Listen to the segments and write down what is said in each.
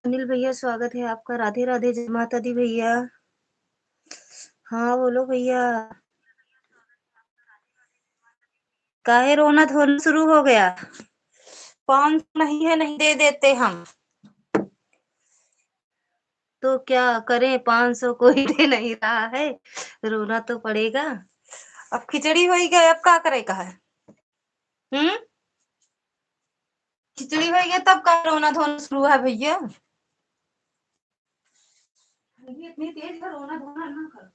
अनिल भैया स्वागत है आपका। राधे राधे, जय माता दी भैया। हाँ बोलो भैया। काहे रोना धोना शुरू हो गया? 500 नहीं है, नहीं दे देते हम। तो क्या करें, 500 कोई दे नहीं रहा है, रोना तो पड़ेगा। अब खिचड़ी हो ही गया, अब क्या करेगा है? हम्म। खिचड़ी हो गया तब का रोना धोना शुरू है भैया? इतनी तेज का रोना धोना ना करो।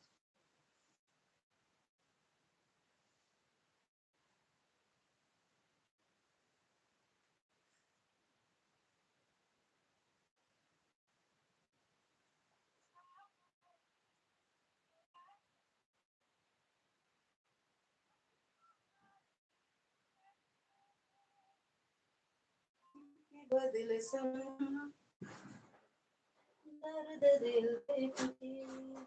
बदल समा दर्द दिल पे पिए।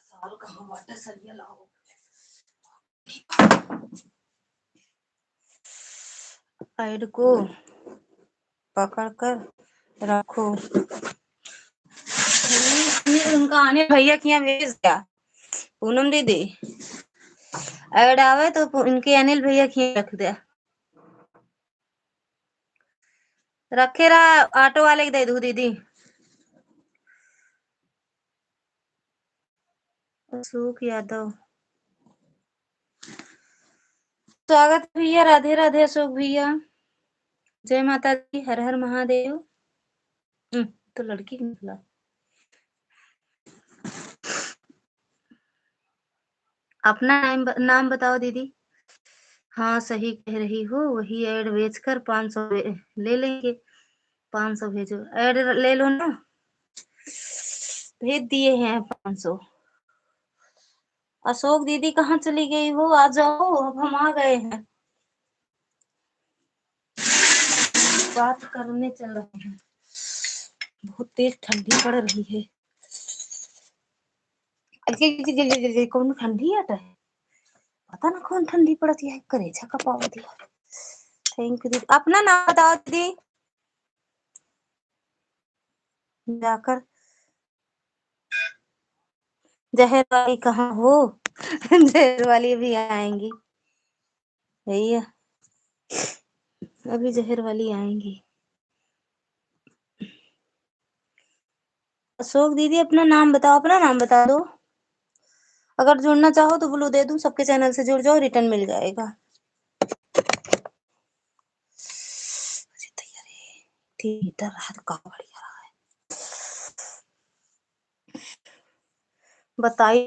साल कहाँ वाटर सरिया लाओ। पैड को पकड़ कर रखो। उनका आने भैया के यहाँ भेज दिया। पूनम दीदी ऐड आवे तो इनके अनिल भैया के यहाँ रख दिया। रखे रहा, ऑटो वाले के दे दू दीदी। अशोक यादव स्वागत भैया। राधे राधे अशोक भैया, जय माता दी, हर हर महादेव। तो लड़की क्यों बुला? अपना नाम बताओ दीदी। हाँ सही कह रही हो, वही ऐड बेचकर 500 ले लेंगे। 500 भेजो, ऐड ले लो ना। भेज दिए हैं 500। अशोक दीदी कहाँ चली गई हो? आ जाओ, अब हम आ गए हैं। बात करने चल रहे हैं। बहुत तेज ठंडी पड़ रही है। कौन ठंडी आता है? पता ना कौन ठंडी पड़ती है। करेजा का पाव दिया। थैंक यू दीदी। अपना नाम बताओ दीदी। जाकर जहर वाली कहाँ हो? जहर वाली भी आएंगी भैया, अभी जहर वाली आएंगी। अशोक दीदी अपना नाम बताओ, अपना नाम बता दो। अगर जुड़ना चाहो तो ब्लू दे दूं, सबके चैनल से जुड़ जाओ, रिटर्न मिल जाएगा। ठीक इधर रहा तो कहाँ बढ़िया रहा है। बताई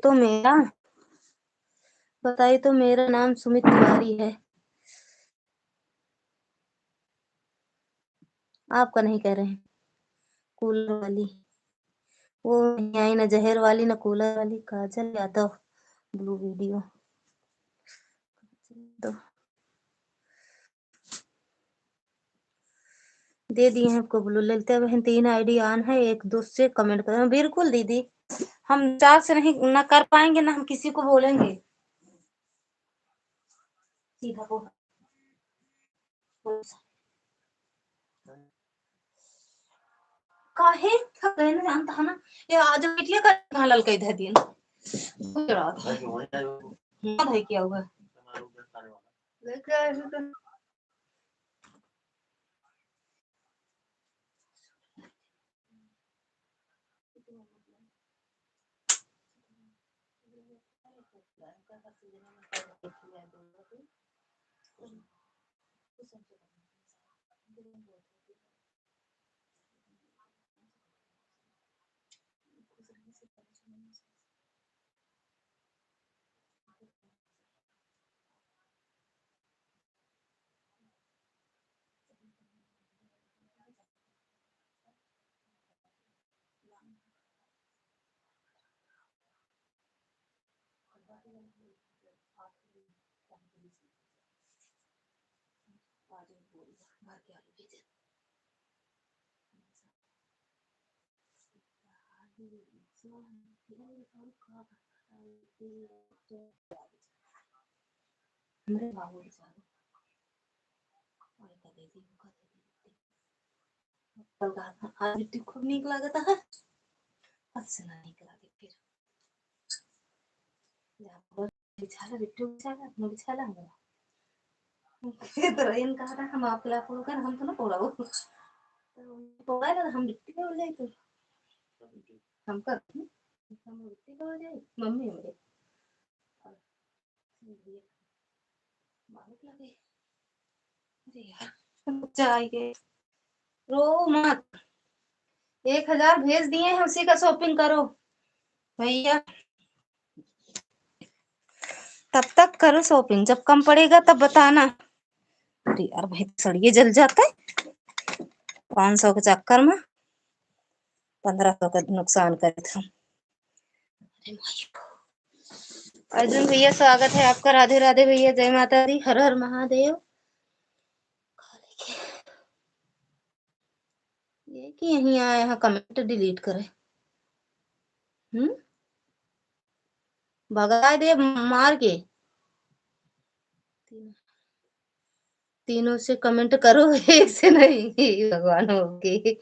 तो मेरा नाम सुमित तिवारी है। आपका नहीं कह रहे हैं। कूलर वाली वो नहीं आई ना, जहर वाली ना कूलर वाली। काजल यादव ब्लू वीडियो तो दे दिए हैं आपको ब्लू। ललिता बहन 3 आईडी ऑन है, एक दूसरे कमेंट करें। बिल्कुल दीदी, हम 4 से नहीं ना कर पाएंगे ना हम किसी को बोलेंगे। सीधा बोल। काहे कहना जानता है ना, ये आज बिटिया का कहाँ ललका इधर दिन गुजरात है क्या हुआ लेके आए थे तो। आज मिट्टी खूब नीक लागत है, अच्छा ना नीक लागे फिर बिछाला बिट्टू बिछाला तो रहीन कहा था हम आप खिलाफ होकर हम तो ना पोड़ाओ तो पोड़ा ना हम बिट्टी हो जाए तो हम कर हम बिट्टी हो जाए मम्मी मेरे बहुत लगे अरे यार जाएंगे रो मत 1000 भेज दिए हैं उसी का शॉपिंग करो भैया तब तक करो शॉपिंग जब कम पड़ेगा तब बताना अरे यार भाई सड़िए जल जाता है 500 के चक्कर में 1500 का नुकसान करे थे अर्जुन भैया स्वागत है आपका राधे राधे भैया जय माता दी हर हर महादेव ये कि यहीं आए यहाँ कमेंट डिलीट करे भगा दे मार के तीनों से कमेंट करो एक से नहीं भगवान होगी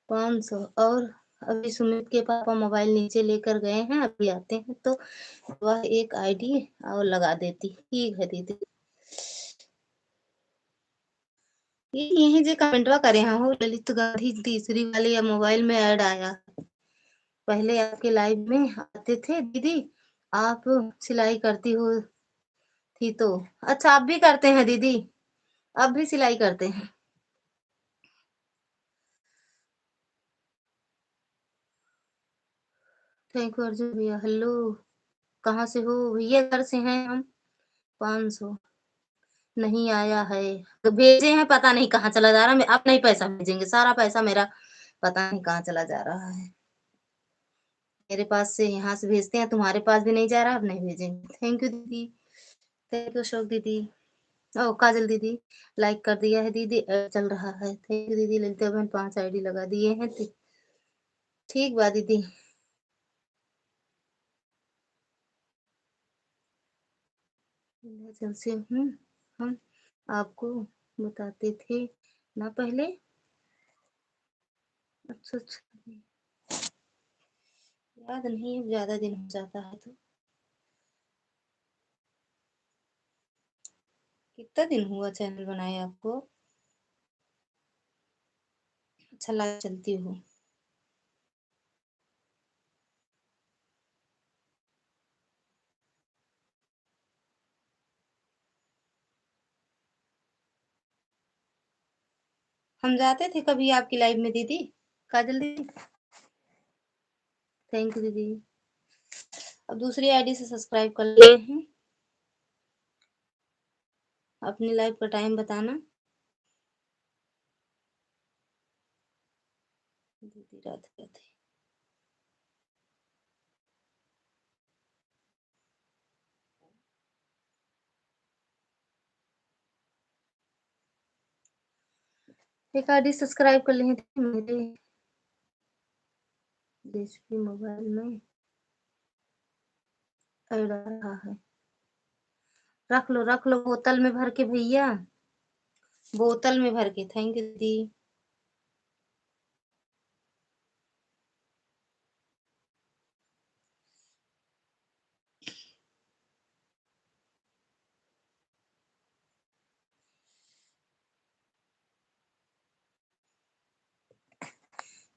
500 और अभी सुमित के पापा मोबाइल नीचे लेकर गए हैं अभी आते हैं तो वह एक आईडी और लगा देती ठीक है दीदी यही जो कमेंटवा करे हाँ हो ललित गांधी तीसरी वाली या मोबाइल में ऐड आया पहले आपके लाइव में आते थे दीदी आप सिलाई करती हो थी तो अच्छा आप भी करते हैं दीदी आप भी सिलाई करते हैं थैंक यू अर्जुन भैया हेलो कहाँ से हो भैया घर से हैं हम 500 नहीं आया है तो भेजे हैं पता नहीं कहाँ चला जा रहा है आप नहीं पैसा भेजेंगे सारा पैसा मेरा पता नहीं कहाँ चला जा रहा है मेरे पास से यहाँ से भेजते हैं तुम्हारे पास भी नहीं जा रहा अब नहीं भेजेंगे थैंक यू दीदी थैंक यू अशोक दीदी ओ काजल दीदी लाइक कर दिया है दीदी चल रहा है थैंक यू दीदी ललिता बहन 5 आईडी लगा दिए हैं ठीक बा दीदी चल से हम आपको बताते थे ना पहले अच्छा अच्छा याद नहीं ज्यादा दिन हो जाता है तो कितना दिन हुआ चैनल बनाए आपको अच्छा लाइव चलती हूँ हम जाते थे कभी आपकी लाइव में दीदी काजल दीदी थैंक यू दीदी अब दूसरी आईडी से सब्सक्राइब कर लिए हैं अपनी लाइव का टाइम बताना दीदी राधे राधे एक आईडी सब्सक्राइब कर लिए थे मेरे रेसिपी मोबाइल में ऐड आ रहा है रख लो बोतल में भर के भैया बोतल में भर के थैंक यू दीदी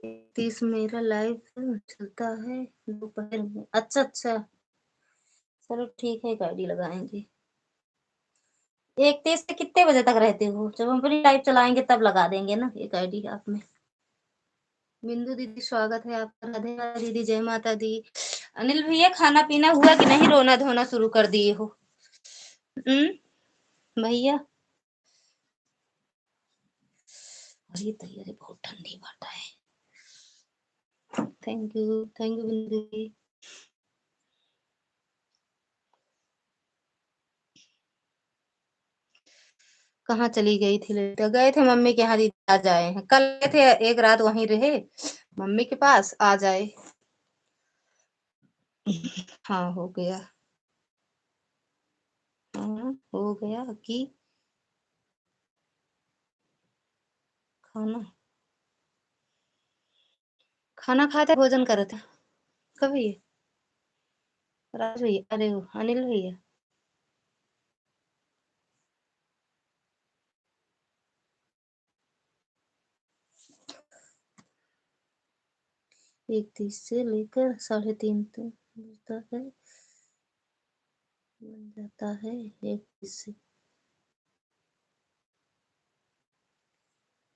30 मेरा लाइव चलता है दोपहर में अच्छा अच्छा चलो ठीक है गाड़ी लगाएंगे 1:30 से कितने बजे तक रहते हो? जब हम अपनी लाइव चलाएँगे तब लगा देंगे ना एक आईडी आप में। बिंदु दीदी स्वागत है आपका। राधे राधे दीदी, जय माता दी। अनिल भैया खाना-पीना हुआ कि नहीं रोना-धोना शुरू कर दिए हो? भैया? अरे तैयारी बहुत ठंडी बात है। थैंक यू बिंदु दीदी। कहाँ चली गई थी लेटा? गए थे मम्मी के यहाँ दीदी, आज आए हैं। कल गए थे, एक रात वहीं रहे मम्मी के पास, आज आए। हाँ, हो गया। हाँ, हो गया कि खाना खाना खाते भोजन करे थे। कब ये? राज भैया? अरे वो अनिल भैया। एक 30 से लेकर 3:30 तक मिलता है, बन जाता है। एक 30 से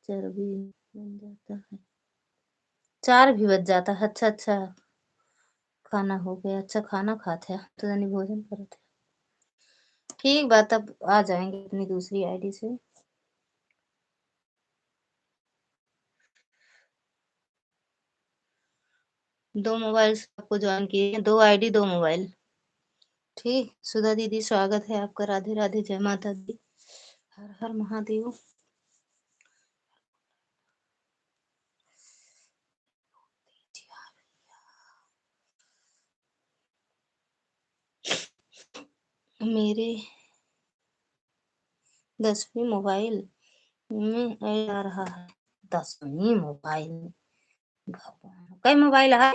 4 भी बन जाता है, 4 भी बज जाता है। अच्छा अच्छा, खाना हो गया। अच्छा, खाना खाते हैं तो यानी भोजन करते। ठीक बात, अब आ जाएंगे अपनी दूसरी आईडी से। 2 मोबाइल से आपको ज्वाइन किए हैं, 2 आईडी 2 मोबाइल। ठीक, सुधा दीदी स्वागत है आपका। राधे राधे, जय माता दी, हर हर महादेव। मेरे 10वीं मोबाइल में ऐड आ रहा है। 10वीं मोबाइल में? भगवान, कई मोबाइल है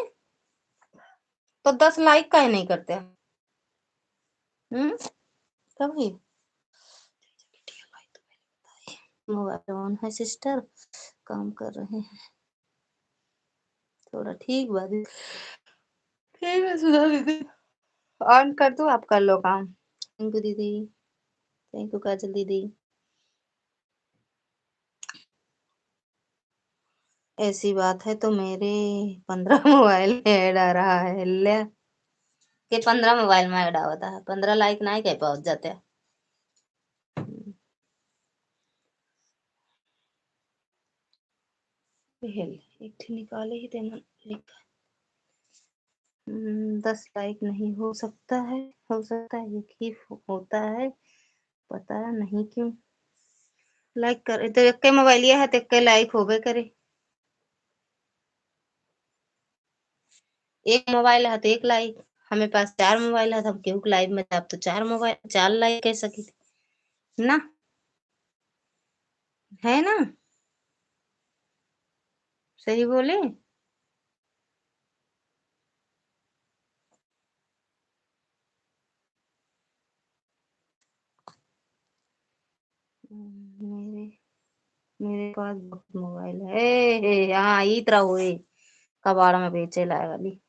तो 10 लाइक काहे नहीं करते? कभी मोबाइल ऑन है सिस्टर, काम कर रहे हैं थोड़ा। ठीक बात, ठीक है सुधा दीदी, ऑन कर दो, आप कर लो काम। थैंक यू दीदी, थैंक यू काजल दीदी। ऐसी बात है तो मेरे 15 मोबाइल में ऐड आ रहा है ले के 15 मोबाइल में ऐड होता है। 15 लाइक नहीं कह पहुंच जाते हैं। एक ठे निकाले ही देना लिखा। 10 लाइक नहीं हो सकता है, हो सकता है एक ही होता है, पता नहीं क्यों। लाइक करे तो एक के मोबाइल है तो एक के लाइक होबे करे। एक मोबाइल है तो एक लाइक, हमें पास 4 मोबाइल है तो हम केहू के लाइव में आप तो 4 मोबाइल 4 लाइक कह सकी ना, है ना? सही बोले? मेरे मेरे पास बहुत मोबाइल है। हाँ, ई तरह हुए कबाड़ में बेचे लाए वाली।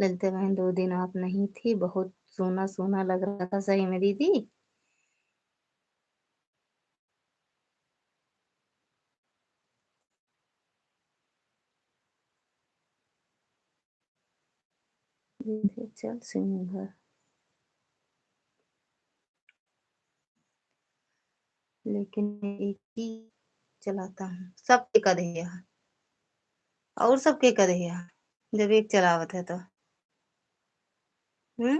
ललिता बहन 2 दिन आप नहीं थी, बहुत सोना सोना लग रहा था। सही में दीदी? चल सिंह, लेकिन मैं एक ही चलाता हूँ, सबके कदे यहाँ और सबके कदे यहाँ, जब एक चलावत है तो। हम्म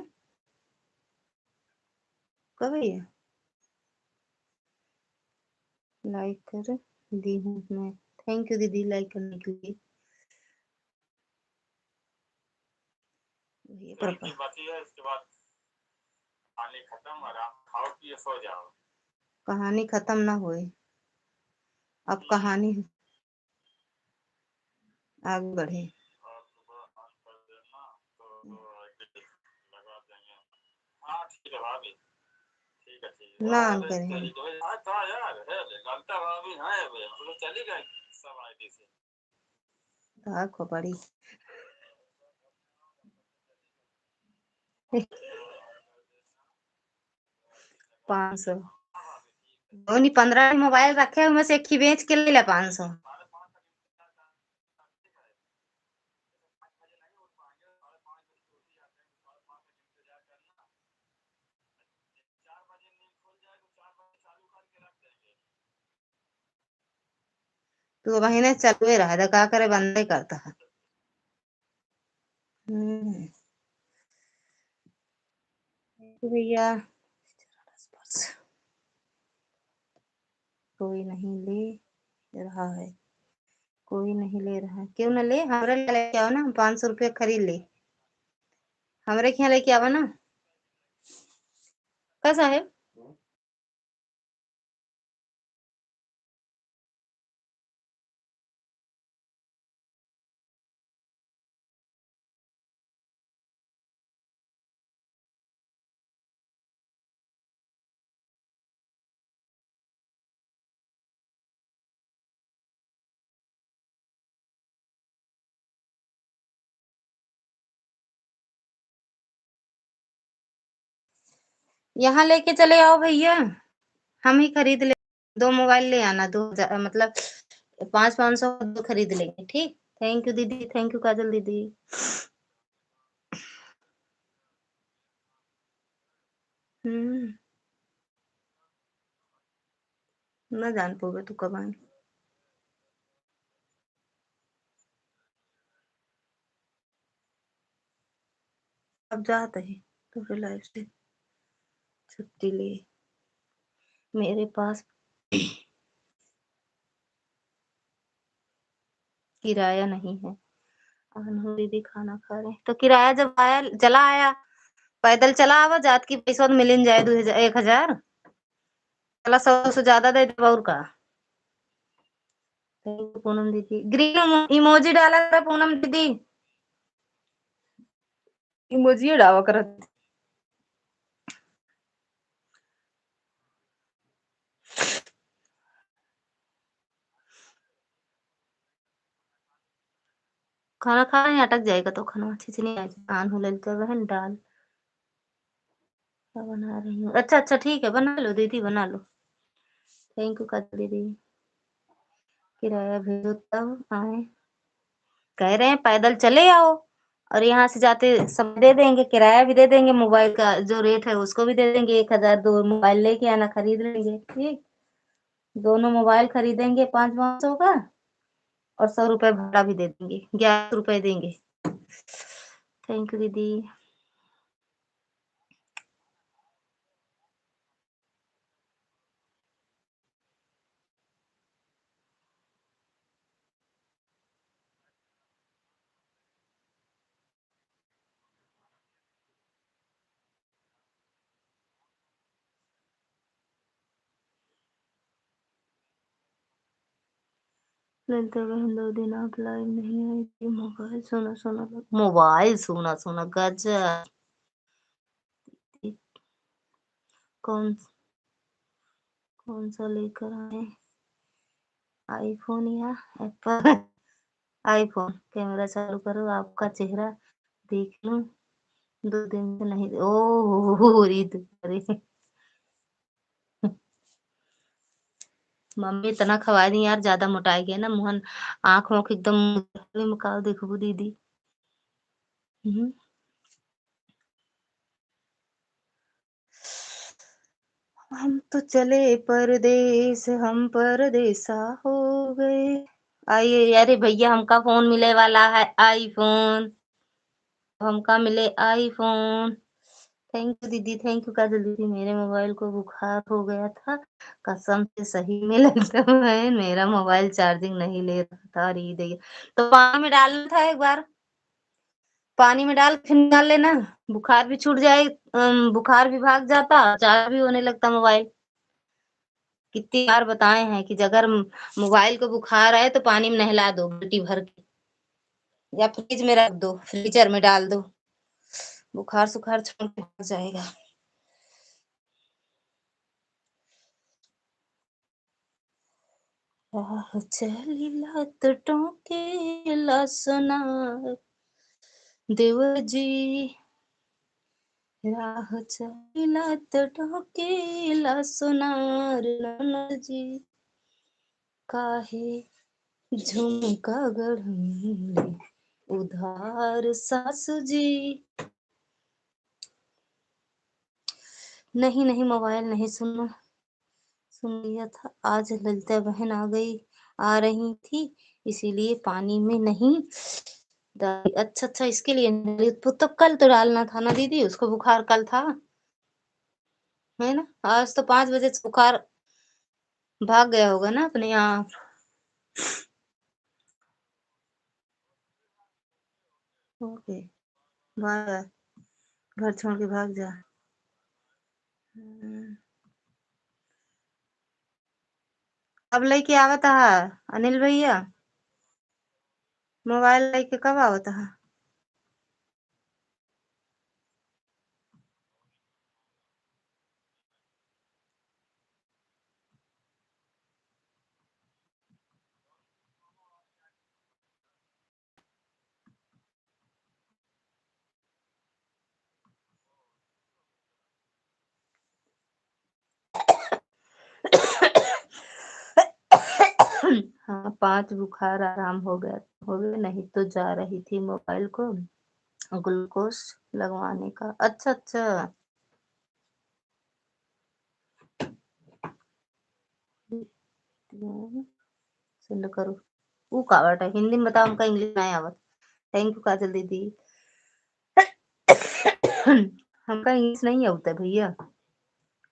कब है ये? लाइक कर दी हूँ मैं। थैंक यू दीदी लाइक करने के लिए। ये पर इसके बाद कहानी खत्म, आराम खाओ पिए सो जाओ। कहानी खत्म ना हुए, अब कहानी आगे बढ़े। हाँ ठीक है भाभी, ठीक है ठीक है ना करेंगे। हाँ था यार, है ललिता भाभी हैं, वे हम लोग चली गए सब आईडी से। था खोपड़ी। 500। नहीं 15 मोबाइल रखे उनमें से एक ही बेच के ले ला 500। तो महीने चलते रहा था का करे बंद नहीं करता है। तो भैया कोई नहीं ले रहा है, कोई नहीं ले रहा है, क्यों ना ले हमारे लिए लेके आओ ना, हम 500 रुपये खरीद ले, हमारे यहाँ लेके आओ ना। कैसा है? यहाँ लेके चले आओ भैया, हम ही खरीद ले, 2 मोबाइल ले आना, 2000 मतलब 500-500 दो खरीद लेंगे, ठीक? थैंक यू दीदी, थैंक यू काजल दीदी। हुँ, ना जान पाओगे तू कब आए। अब जाते हैं थोड़ी लाइफ से छुट्टी ले, मेरे पास किराया नहीं है। अनहु दीदी खाना खा रहे हैं, तो किराया जब आया चला आया, पैदल चला आवा जात की पैसा तो मिलिन जाए 1000 चला 100 से ज्यादा दे दे और का। थैंक यू पूनम दीदी, ग्रीन इमोजी डाला था पूनम दीदी, इमोजी डावा करत। खाना खा रहे हैं अटक जाएगा तो खाना अच्छे से नहीं आएगा। आन हो ललका बहन दाल क्या बना रही हूँ। अच्छा अच्छा ठीक है बना लो दीदी बना लो। थैंक यू कर दीदी। किराया भेजो तब आए, कह रहे हैं पैदल चले आओ और यहाँ से जाते सब दे देंगे, किराया भी दे देंगे, मोबाइल का जो रेट है उसको भी दे देंगे, 1000 दो मोबाइल लेके आना खरीद लेंगे, ठीक? दोनों मोबाइल खरीदेंगे 500-500 का और 100 रुपए भाड़ा भी दे देंगे, 11 रुपए देंगे। थैंक यू दीदी। ललिता बहन 2 दिन आप लाइव नहीं आई थी, मोबाइल सोना सोना मोबाइल सोना सोना गजब। कौन कौन सा लेकर आए? आईफोन या एप्पल? आईफोन। कैमरा चालू करो आपका चेहरा देख लूं, 2 दिन से नहीं। ओह रीत अरे मम्मी इतना खवा दी यार, ज्यादा मोटाई गया ना मुहन, आँख वोंख एकदम मकाओ देखो दीदी। हम्म। हम तो चले परदेस, हम परदेसा हो गए। आइए अरे भैया हमका फोन मिले वाला है आईफोन, हमका मिले आईफोन। थैंक यू दीदी, थैंक यू काजल दीदी। मेरे मोबाइल को बुखार हो गया था, कसम से सही में लगता है मेरा मोबाइल चार्जिंग नहीं ले रहा था। और ये देखिए तो पानी में डालना था एक बार, पानी में डाल फिर निकाल लेना, बुखार भी छूट जाए, बुखार भी भाग जाता, चार्ज भी होने लगता मोबाइल। कितनी बार बताए हैं कि अगर मोबाइल को बुखार आए तो पानी में नहला दो बाल्टी भर के, या फ्रिज में रख दो, फ्रीजर में डाल दो, बुखार सुखार छोड़ के भाग जाएगा। राह चली लतों के ला सुना देवर जी, राह चलिलात ढोकेला सोनार ननदजी, काहे झुमका गढ़ले उधार सासू जी। नहीं नहीं, मोबाइल नहीं सुन लिया था। आज ललिता बहन आ रही थी, इसीलिए पानी में नहीं डाली। अच्छा अच्छा, इसके लिए नहीं डाली। तो कल तो डालना था ना दीदी, उसको बुखार कल था, है ना। आज तो 5 बजे से बुखार भाग गया होगा ना अपने आप। Okay, bye. घर छोड़ के भाग जा। हम्म, अब लेके आवत है अनिल भैया, मोबाइल लेके कब आवत है? हाँ, 5 बुखार आराम हो गया, नहीं तो जा रही थी मोबाइल को ग्लूकोज लगवाने का। अच्छा अच्छा, सेंड करो। ऊ का बाटा हिंदी में बताओ, हमका इंग्लिश नहीं आवत। थैंक यू काजल दीदी। हमका इंग्लिश नहीं आता भैया।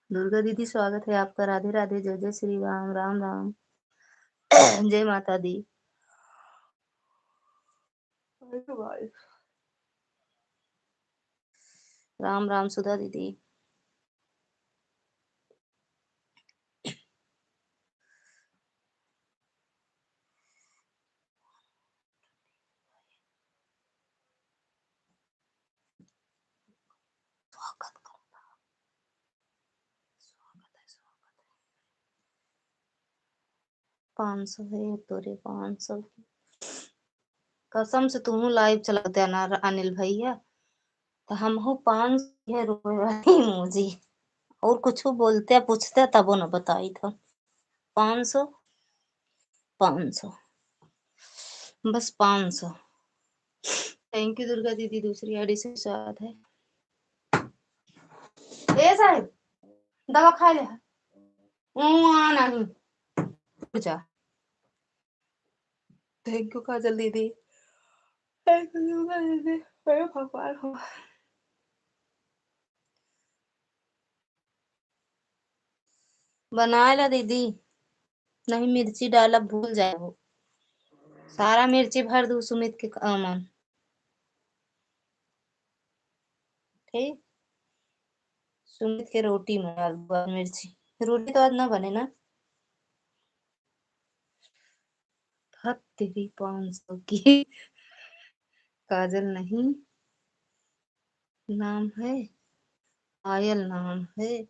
दुर्गा दीदी स्वागत है आपका, राधे राधे, जय जय श्री राम, राम राम। जय माता दी। राम राम सुधा दीदी। स्वागत करो, स्वागत है, स्वागत है। 500 है तोरे, 500 की कसम से तुम लाइव चलाते ना अनिल भैया, तो हम हो 500 रुपए वाली मुझे और कुछ बोलते पूछते तबो न बताई था। 500, 500, बस 500। थैंक यू दुर्गा दीदी, दूसरी आईडी से साथ है। ए साहब, दवा खा ले। नहीं, जा। थैंक यू काजल दीदी, थैंक यू दुर्गा दीदी। हे भगवान हो। बना ला दीदी, नहीं मिर्ची डाला भूल जाए वो, सारा मिर्ची भर दू सुमित के मन। ठीक, सुमित के रोटी में डाल दो मिर्ची। रोटी तो आज ना बने ना। हद तेरी 500 की। काजल नहीं, नाम है पायल, नाम है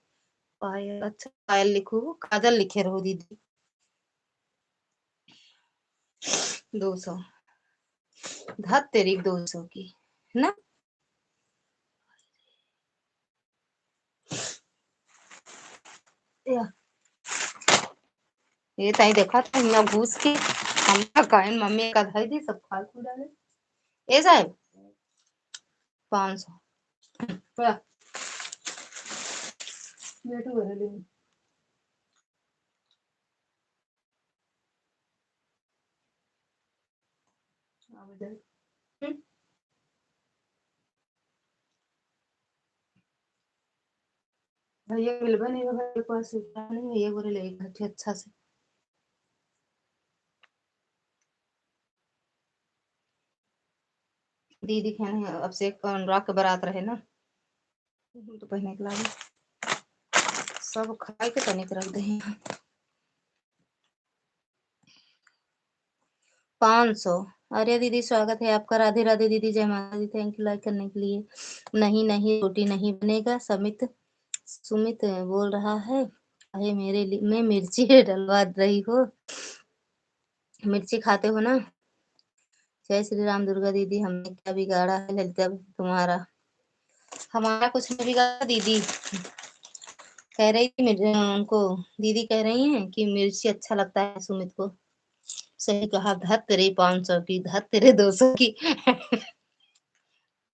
पायल। अच्छा पायल लिखो, काजल लिखे रहो दीदी। 200, धत तेरी 200 की, है ना। या, ये ताई देखा था ना घूस के हम कहन मम्मी का धाई दी सब फालतू डाले। ए साहब, 500 बेटू है ले। भैया मिलबा नहीं भैया पास नहीं, भैया बोले ले घर अच्छा से। दीदी खाने अब से अनुराग के बारात रहे ना, तो पहने के लागे सब खाए के तनिक रख दे। 500। अरे दीदी स्वागत है आपका, राधे राधे दीदी, जय माता दी, थैंक यू लाइक करने के लिए। नहीं नहीं, रोटी नहीं बनेगा, सुमित बोल रहा है। अरे मेरे लिए मैं मिर्ची डलवा रही हो, मिर्ची खाते हो ना। जय श्री राम दुर्गा दीदी, हमने क्या बिगाड़ा है ललिता तुम्हारा। हमारा कुछ नहीं बिगाड़ा दीदी। कह रही थी उनको, दीदी कह रही हैं कि मिर्ची अच्छा लगता है सुमित को। सही कहा, धत तेरे 500 की, धत तेरे 200 की।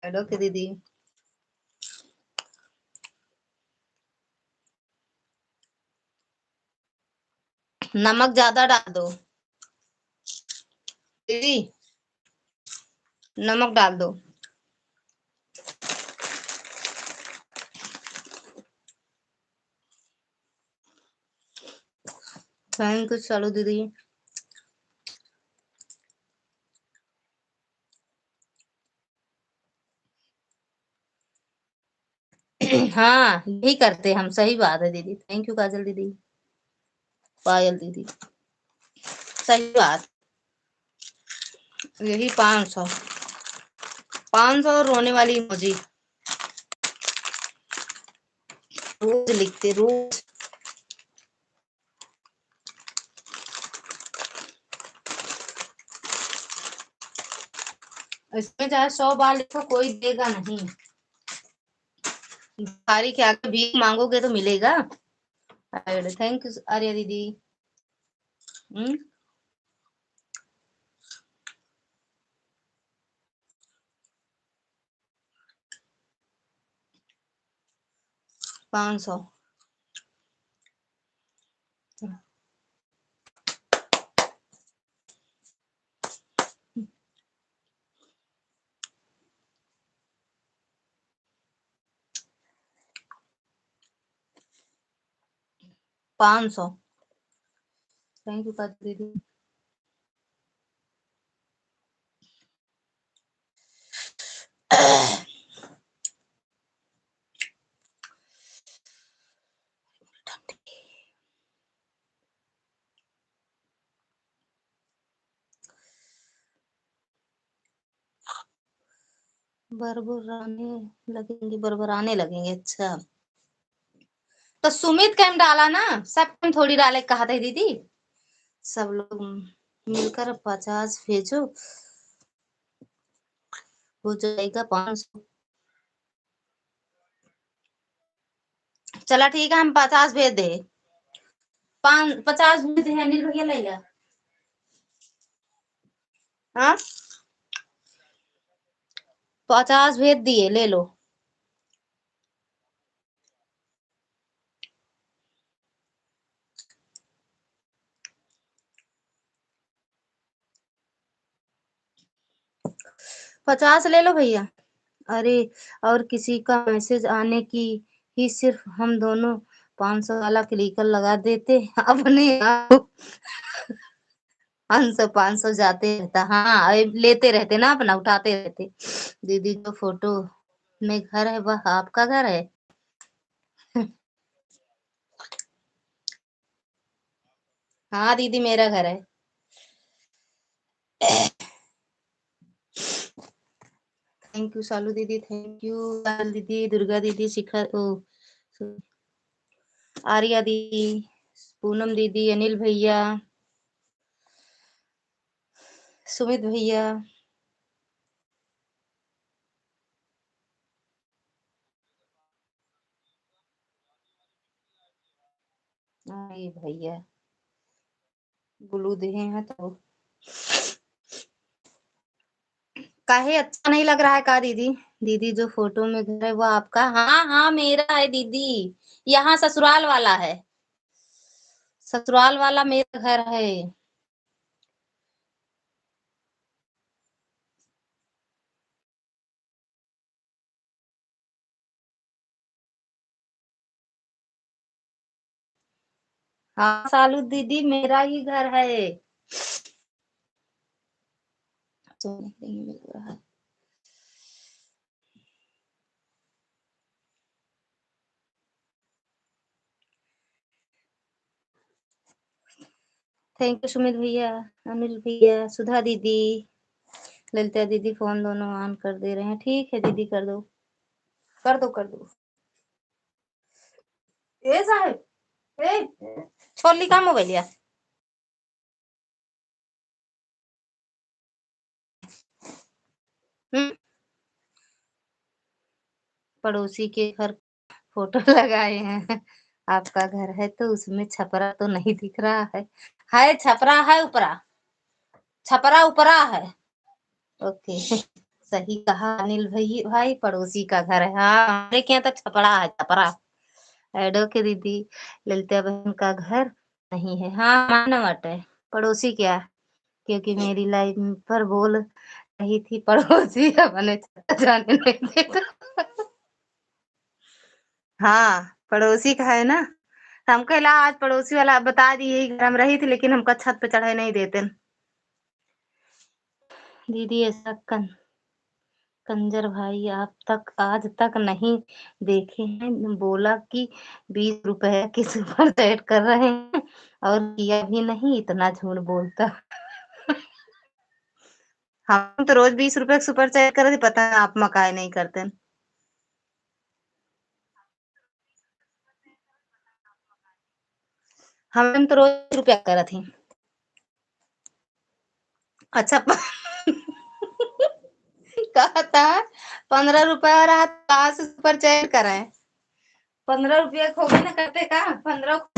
हेलो के दीदी। नमक ज्यादा डाल दो दीदी, नमक डाल दो। थैंक यू चलो दीदी। हाँ यही करते हम, सही बात है दीदी। थैंक यू काजल दीदी, पायल दीदी, सही बात। यही 500, 500 रोने वाली इमोजी रोज लिखते रोज। इसमें चाहे 100 बार लिखो कोई देगा नहीं। भिखारी के आगे भीख मांगोगे तो मिलेगा। थैंक यू आर्या दीदी। 500। 500। थैंक यू काजल दीदी। बरबराने लगेंगे। अच्छा तो सुमित कैम डाला ना, सब कैम थोड़ी डाले, कहा था दीदी। सब लोग मिलकर 50 भेजो, हो जाएगा 500। चला ठीक है, हम 50 भेज दे। 50 भेज दे, अनिल भैया ले जा। हाँ 50 भेज दिए, ले लो। पचास ले लो भैया। अरे और किसी का मैसेज आने की ही सिर्फ हम दोनों 500 वाला क्लिकर लगा देते अपने आप। 500 500 जाते रहता। हाँ लेते रहते ना, अपना उठाते रहते। दीदी जो फोटो में घर है वह आपका घर है? हाँ दीदी मेरा घर है। थैंक यू सालू दीदी, थैंक यू लाल दीदी, दुर्गा दीदी, शिखा ओ आर्या दीदी, पूनम दीदी, अनिल भैया, सुमित भैया, ये भैया ब्लू देहे हैं तो काहे अच्छा नहीं लग रहा है का दीदी? दीदी जो फोटो में घर है वो आपका? हाँ हाँ मेरा है दीदी। यहाँ ससुराल वाला है, ससुराल वाला मेरा घर है। हाँ सालू दीदी मेरा ही घर है। तो नहीं मिल रहा है। थैंक यू सुमित भैया, अनिल भैया, सुधा दीदी, ललिता दीदी, फोन दोनों ऑन कर दे रहे हैं। ठीक है दीदी कर दो, कर दो, कर दो। ए साहब, ए छोली का मोबाइल या हम्म पड़ोसी के घर फोटो लगाए हैं। आपका घर है तो उसमें छपरा तो नहीं दिख रहा है। छपरा है ऊपरा, छपरा ऊपरा है। ओके। सही कहा अनिल भाई भाई, पड़ोसी का घर है। हाँ, हमारे के यहाँ तो छपरा है, छपरा। एडो के दीदी, ललिता बहन का घर नहीं है। हाँ, मानवट है। पड़ोसी क्या? क्योंकि मेरी लाइफ पर बोल रही थी पड़ोसी अपने जाने नहीं देता। हाँ, पड़ोसी का है ना। हम कहला आज पड़ोसी वाला बता दिए घर में रही थी, लेकिन हमका छत पे चढ़े नहीं देते। दीदी ऐसा कंजर भाई आप तक आज तक नहीं देखे हैं। बोला कि 20 रुपए की सुपर चैट कर रहे हैं और किया भी नहीं, इतना झूठ बोलता। हम तो रोज 20 रुपए की सुपर चैट कर रहे थे, पता है आप मकाए नहीं करते। हम तो रोज रुपया कर रहे थे। अच्छा। कहा था 15 रुपया और आप कहाँ से सुपर चैट कराए? 15 रुपया खो गए ना, करते का 15।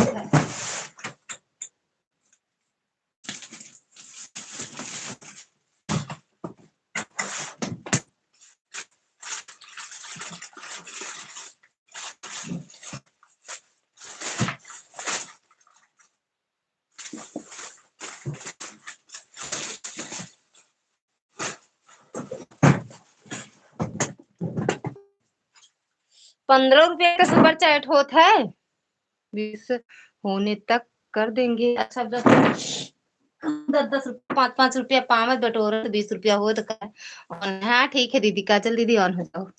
15 रुपया का सुपर चैट होता है। 20 होने तक कर देंगे। अच्छा, 10-10 रुपया, 5-5 रुपया पावत बटोर, 20 रुपया हो तो का। हाँ ठीक है दीदी, काजल दीदी ऑन हो जाओ।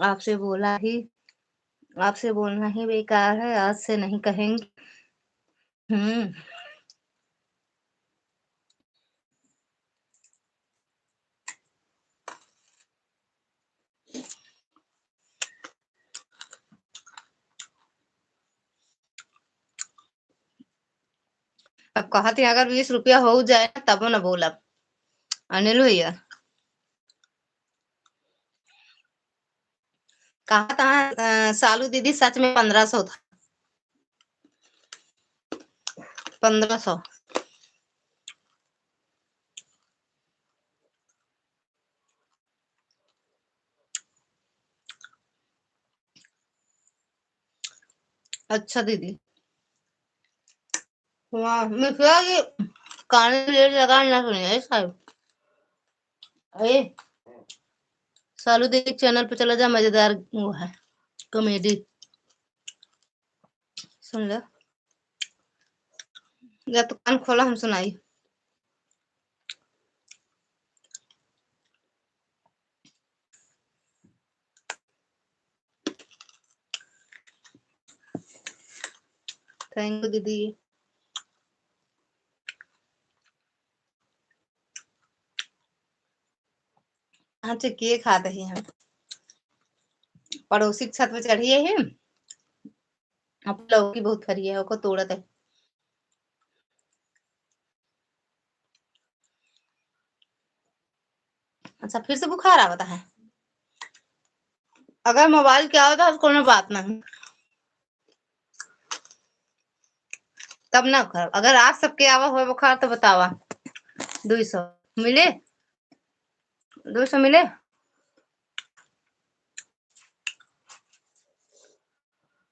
आपसे बोला ही आपसे बोलना ही बेकार है, आज से नहीं कहेंगे। हम्म। अब कहा थी अगर 20 रुपया हो जाए तब न बोला। अनिल भैया कहा था। सालू दीदी सच में 1500 था। 1500। अच्छा दीदी। वाह, मिश्रा की कान में लेट लगा ना सुनिए साहब। अरे, सालू दीदी के चैनल पे चला जा, मजेदार वो है, कॉमेडी। सुन ले, या तो कान खोला हम सुनाई। थैंक यू दीदी। हाँ, के खाते ही हम पड़ोसी के छत पे चढ़िए ही। अब लौकी बहुत फरी है, ओको तोड़त है। अच्छा, फिर से बुखार आवता है। अगर मोबाइल क्या होता है कोनो बात नहीं, तब ना कर। अगर आप सबके आवा हो बुखार तो बतावा। 200 मिले, 200 मिले।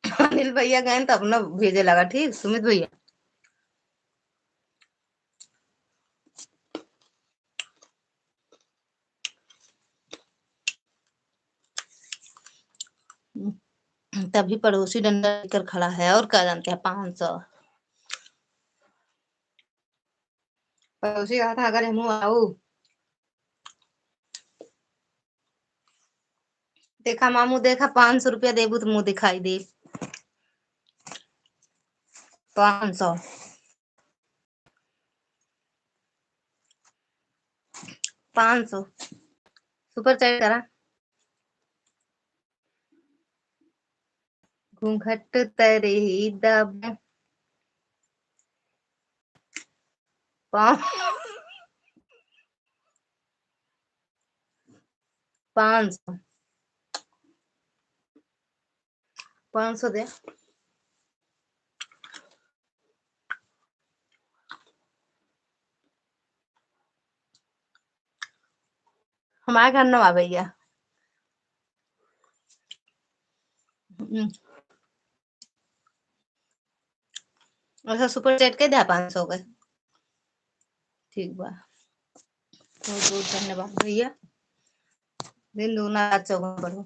अनिल भैया गए तब ना भेजे लगा, ठीक सुमित भैया। तभी पड़ोसी डंडा लेकर खड़ा है, और क्या जानते हैं, 500। पड़ोसी कहा था अगर हम आऊ। देखा मामू, देखा 500 रुपया देबू तो मुंह दिखाई दे। 500। 500 सुपर चैट करा। घूंघट तेरे ही दब। 500 500 दे। हमारे घर न आ भैया। अच्छा सुपर चैट के दे 500 के। ठीक बा, बहुत बहुत धन्यवाद भैया। दिन दूना रात चौगुना बढ़ो।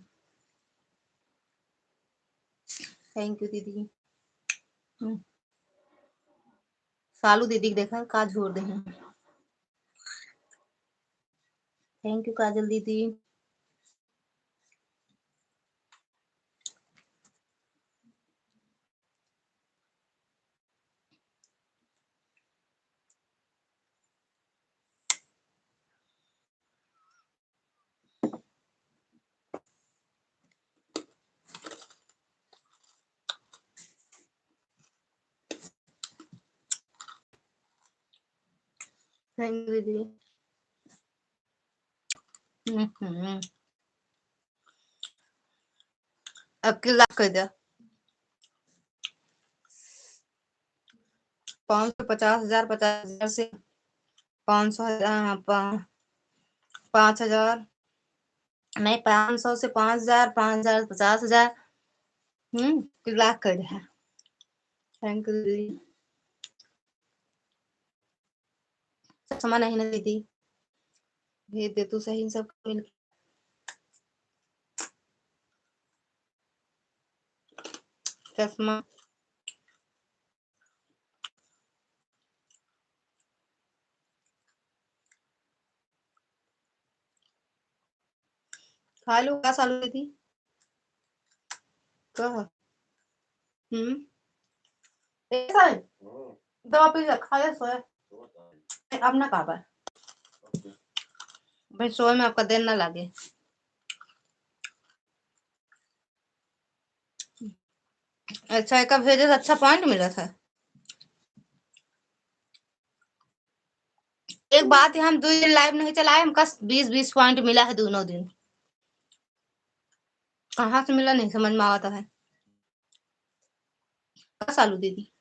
थैंक यू दीदी। सालू दीदी देखा का झोर दे। थैंक यू काजल दीदी। थैंक यू दीदी। अब किला कर दिया 550,000 50,000 से 500,000 5,000 नहीं 500 से 5,000 5,000 50,000 किला कर दिया। थैंक यू दीदी। चश्मा नहीं ना दीदी, भेज दे तू सही सब मिल। चश्मा खा लो का सालू दीदी कह। दवा पी खा ले सोया। अब ना खा पाए भाई, सोए में आपका देर ना लगे। अच्छा एक भेजे तो अच्छा पॉइंट मिला था। एक बात है, हम 2 दिन लाइव नहीं चलाए, हमका 20-20 पॉइंट मिला है दोनों दिन। कहाँ से मिला नहीं समझ में आता है। सालू दीदी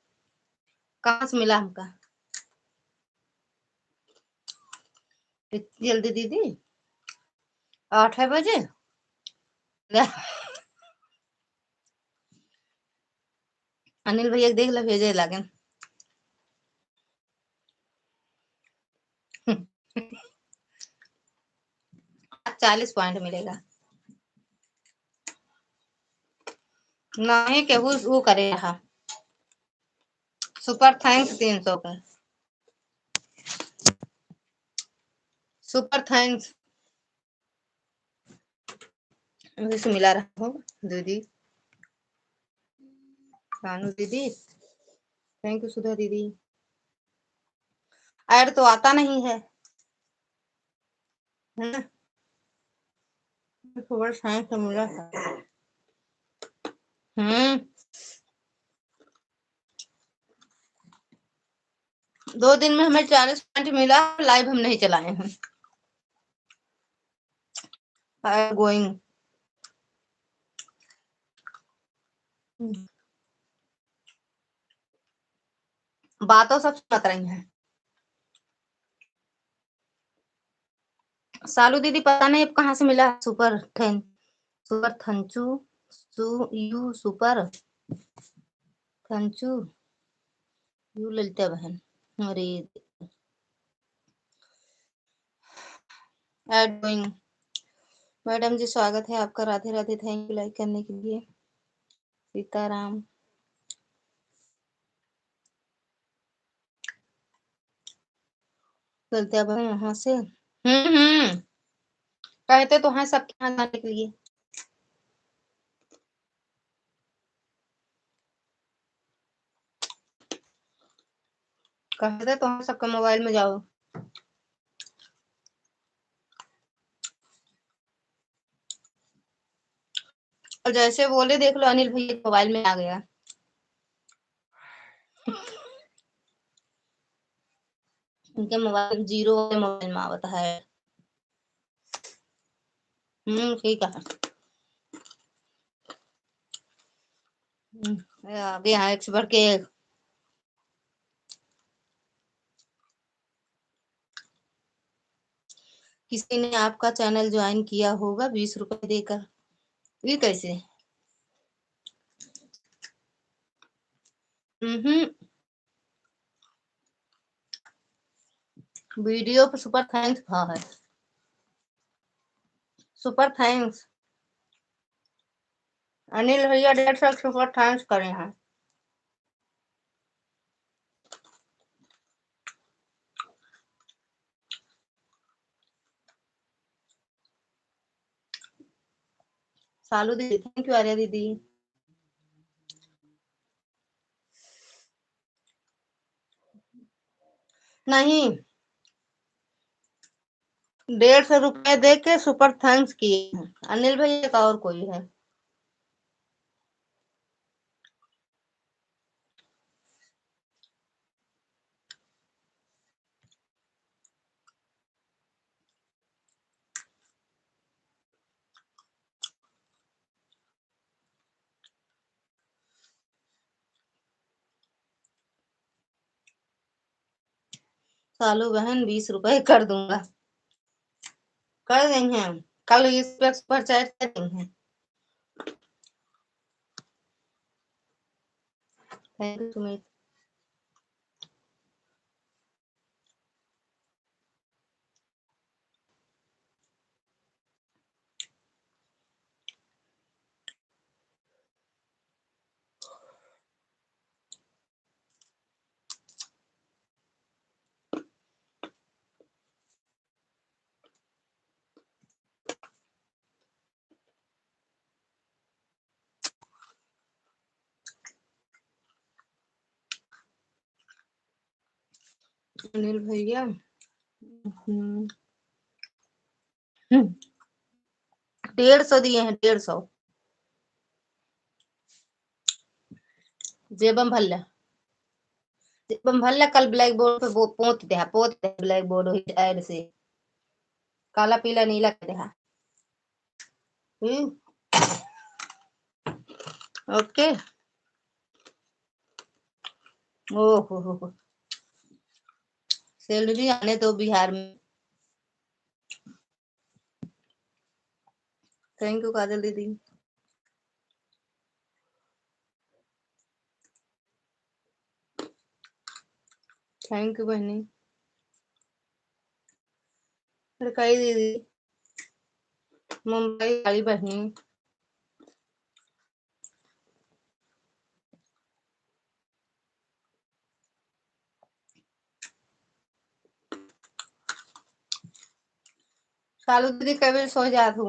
कहाँ से मिला हमका इतनी जल्दी दीदी 8 बजे। अनिल भैया देख लो भेजे लगे। 40 पॉइंट मिलेगा। नहीं केहू वो करे रहा। सुपर थैंक्स 300 का। सुपर थैंक्स से मिला रहा हो दीदी। रानू दीदी थैंक यू। सुधा दीदी ऐड तो आता नहीं है ना। सुपर थैंक्स मिला था। 2 दिन में हमें 40 पॉइंट मिला। लाइव हम नहीं चलाए हैं। गोइंग बातों सब सुनत रही हैं। सालू दीदी पता नहीं अब कहाँ से मिला super thank you you super thank you you Lalita बहन। अरे एड गोइंग। मैडम जी स्वागत है आपका। Radhe Radhe. Thank you like करने के लिए। सीताराम ललिता बहन यहाँ से कहते तो हैं सबके यहाँ जाने के लिए। कहते तो हम सबके मोबाइल में जाओ। और जैसे बोले देख लो अनिल भैया मोबाइल में आ गया। उनके मोबाइल 0 मोबाइल में आवता है। ठीक है। अभी यहाँ 100 बढ़ के 1। किसी ने आपका चैनल ज्वाइन किया होगा 20 रुपए देकर। ये कैसे? वीडियो पर सुपर थैंक्स। हाँ है, सुपर थैंक्स। अनिल भैया 150 सुपर थैंक्स करे हैं। सालू दीदी थैंक यू। आर्या दीदी नहीं, 150 रुपए दे के सुपर थैंक्स किए हैं अनिल भैया का, और कोई है? सालू बहन 20 रुपए कर दूंगा। कर देंगे हम, कल इस पे सुपर चैट कर देंगे। Thank you Sumit. अनिल भैया 150 दिए हैं, 150। जेबम भल्ला, जेबम भल्ला कल ब्लैक बोर्ड पे पोत दे ब्लैक बोर्ड ही ऐड से काला पीला नीला कर दे। ओके। ओहो, सैलरी आने दो बिहार में। थैंक यू काजल दीदी। थैंक यू बहनी। कई दीदी मुंबई वाली बहनी। सालू दीदी कभी सो जा तू।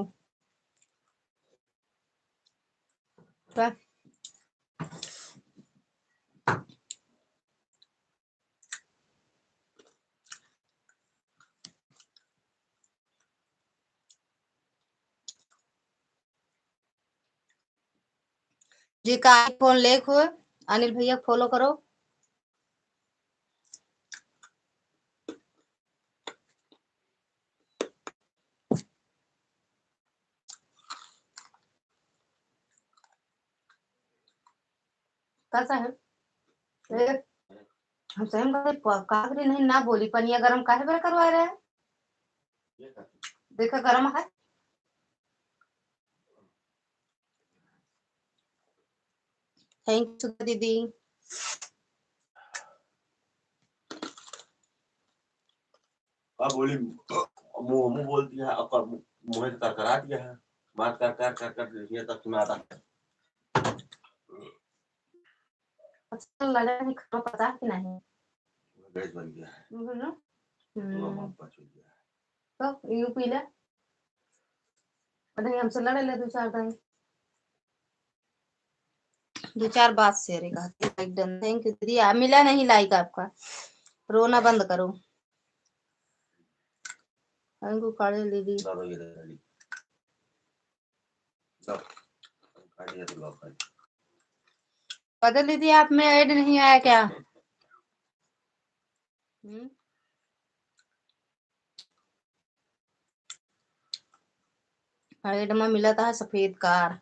जी का आईफोन लेक हो, अनिल भैया फॉलो करो। कैसा है? हम स्वयं काकरी नहीं ना बोली, पनिया गरम काहे बरे करवा रहे हैं? देखा गरम है। थैंक यू दीदी। अब बोली मुंह मुंह बोलती है, अब मुंह कर करा दिया है, बात कर ये तक सुनाता है। अच्छा लगा नहीं, खाना पता है कि नहीं? गैस बन गया है, तो यूं पी ले, नहीं हमसे लड़े ले 2-4 टाइम। 2-4 बात शेयर कहते एकदम। थैंक यू दीदी। मिला नहीं लाइक आपका, रोना बंद करो। थैंक यू काजल दीदी। काजल दीदी आप में ऐड नहीं आया क्या? अरे में मिला था सफेद कार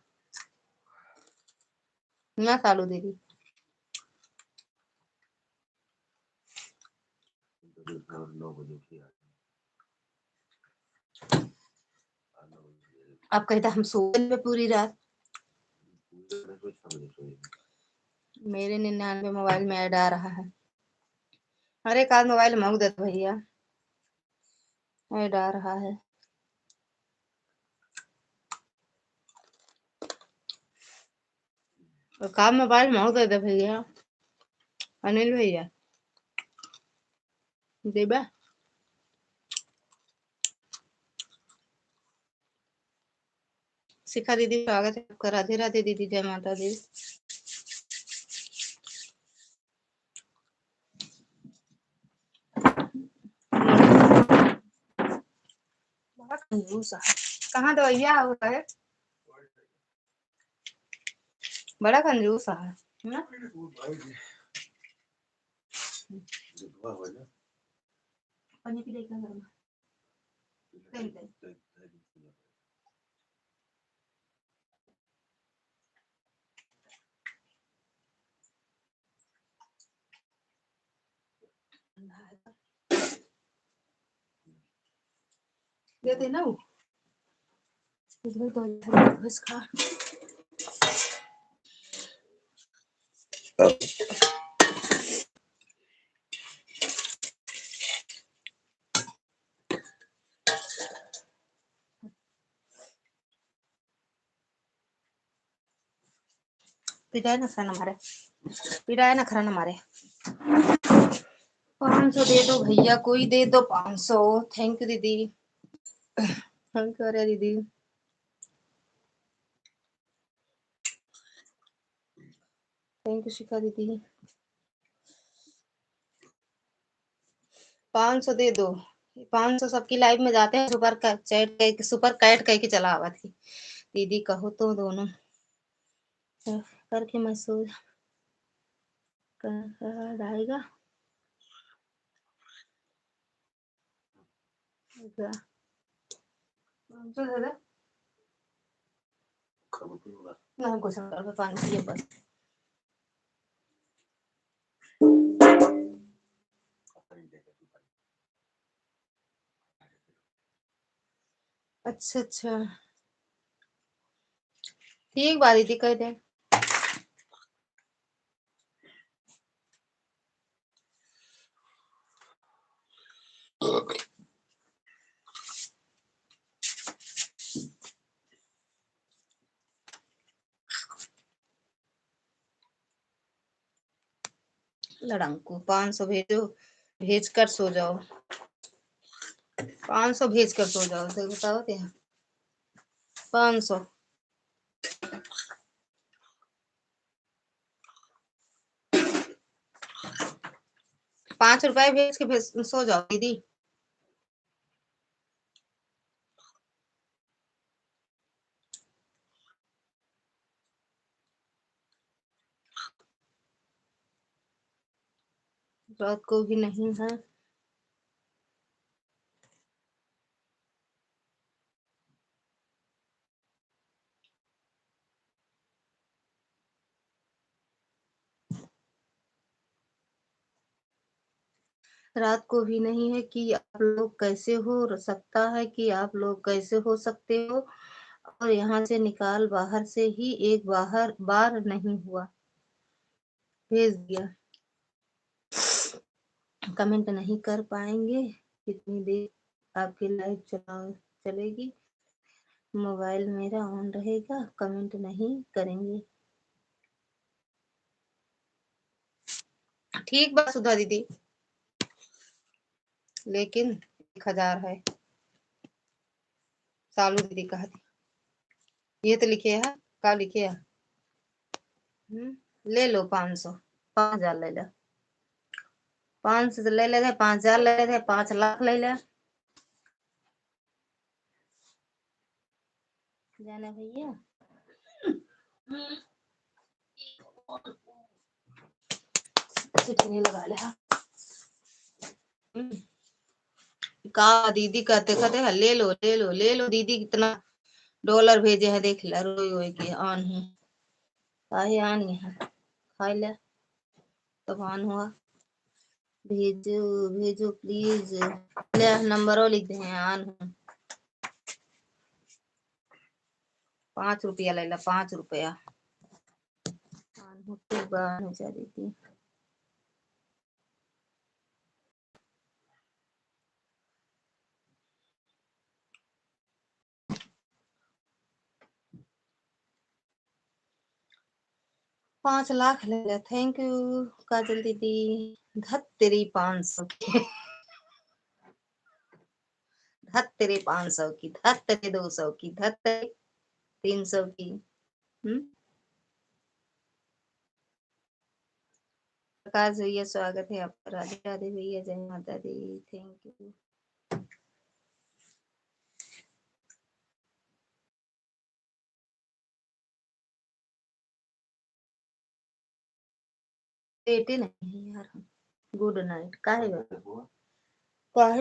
ना सालू दीदी। अब कहता हम सो गए पूरी रात। मेरे 99 मोबाइल में ऐड आ रहा है। अरे एक आध मोबाइल मंग देते भैया, ऐड आ रहा है। काम मोबाइल मंग देते भैया, अनिल भैया देबा। शिखा दीदी स्वागत है आपका। राधे राधे दीदी, जय माता दी। बड़ा कंजूस है। कहाँ दवाइया हुआ है, बड़ा कंजूस है ना? पानी पी लेगा घर में। देते ना वो इधर तो बस खा। पिटाए ना खाना मारे, पिटाए ना खाना मारे। 500 दे दो भैया, कोई दे दो 500। थैंक यू दीदी, थैंक यू। अरे दीदी थैंक यू शिखा दीदी। 500 दे दो। 500 सबकी लाइव में जाते हैं। सुपर का चैट कह के, सुपर कैट कह के चला आवा थी दीदी। कहो तो दोनों करके मैसेज कर आएगा क्या? 500 दे दे ना, कुछ और पानी पिए बस। अच्छा अच्छा ठीक बात दीदी कह दे। लड़ंकू 500 भेजो, भेज कर सो जाओ। 500 भेज कर सो जाओ। तो बताओ क्या 500 5 रुपए भेज के भेज सो जाओ दीदी। रात को भी नहीं है। रात को भी नहीं है कि आप लोग कैसे हो सकता है कि आप लोग कैसे हो सकते हो। और यहाँ से निकाल बाहर से ही एक बार नहीं हुआ। भेज दिया। कमेंट नहीं कर पाएंगे। कितनी देर आपकी लाइव चलेगी? मोबाइल मेरा ऑन रहेगा, कमेंट नहीं करेंगे। ठीक बात सुधा दीदी, लेकिन 1000 है। सालू दीदी कहा थी ये तो लिखे है, का लिखे है? ले लो 500, 5000 ले लो। 500 ले लेते, 5000 ले लेते, 5 लाख ले ले। जाना भैया चिटनी लगा ले। का दीदी कहते कहते ले लो ले लो ले लो दीदी, कितना डॉलर भेजे है, देख ला, रोई रोई के ऑन है, काहे ऑन है, खाई ले तब ऑन हुआ। भेजो भेजो प्लीज, ले नंबर और लिख दे हैं, ऑन हूँ। 5 रुपया ले ला, 5 रुपया ऑन होते बाहर हो जा देती। पाँच लाख ले ले, थैंक यू काजल दीदी। धत तेरी 500 की, धत तेरे 500 की, धत तेरे 200 की, धत तेरे 300 की। प्रकाश भैया स्वागत है आपका। राधे राधे भैया, जय माता दी, थैंक यू। बेटे नहीं है यार हम। Good night. काहे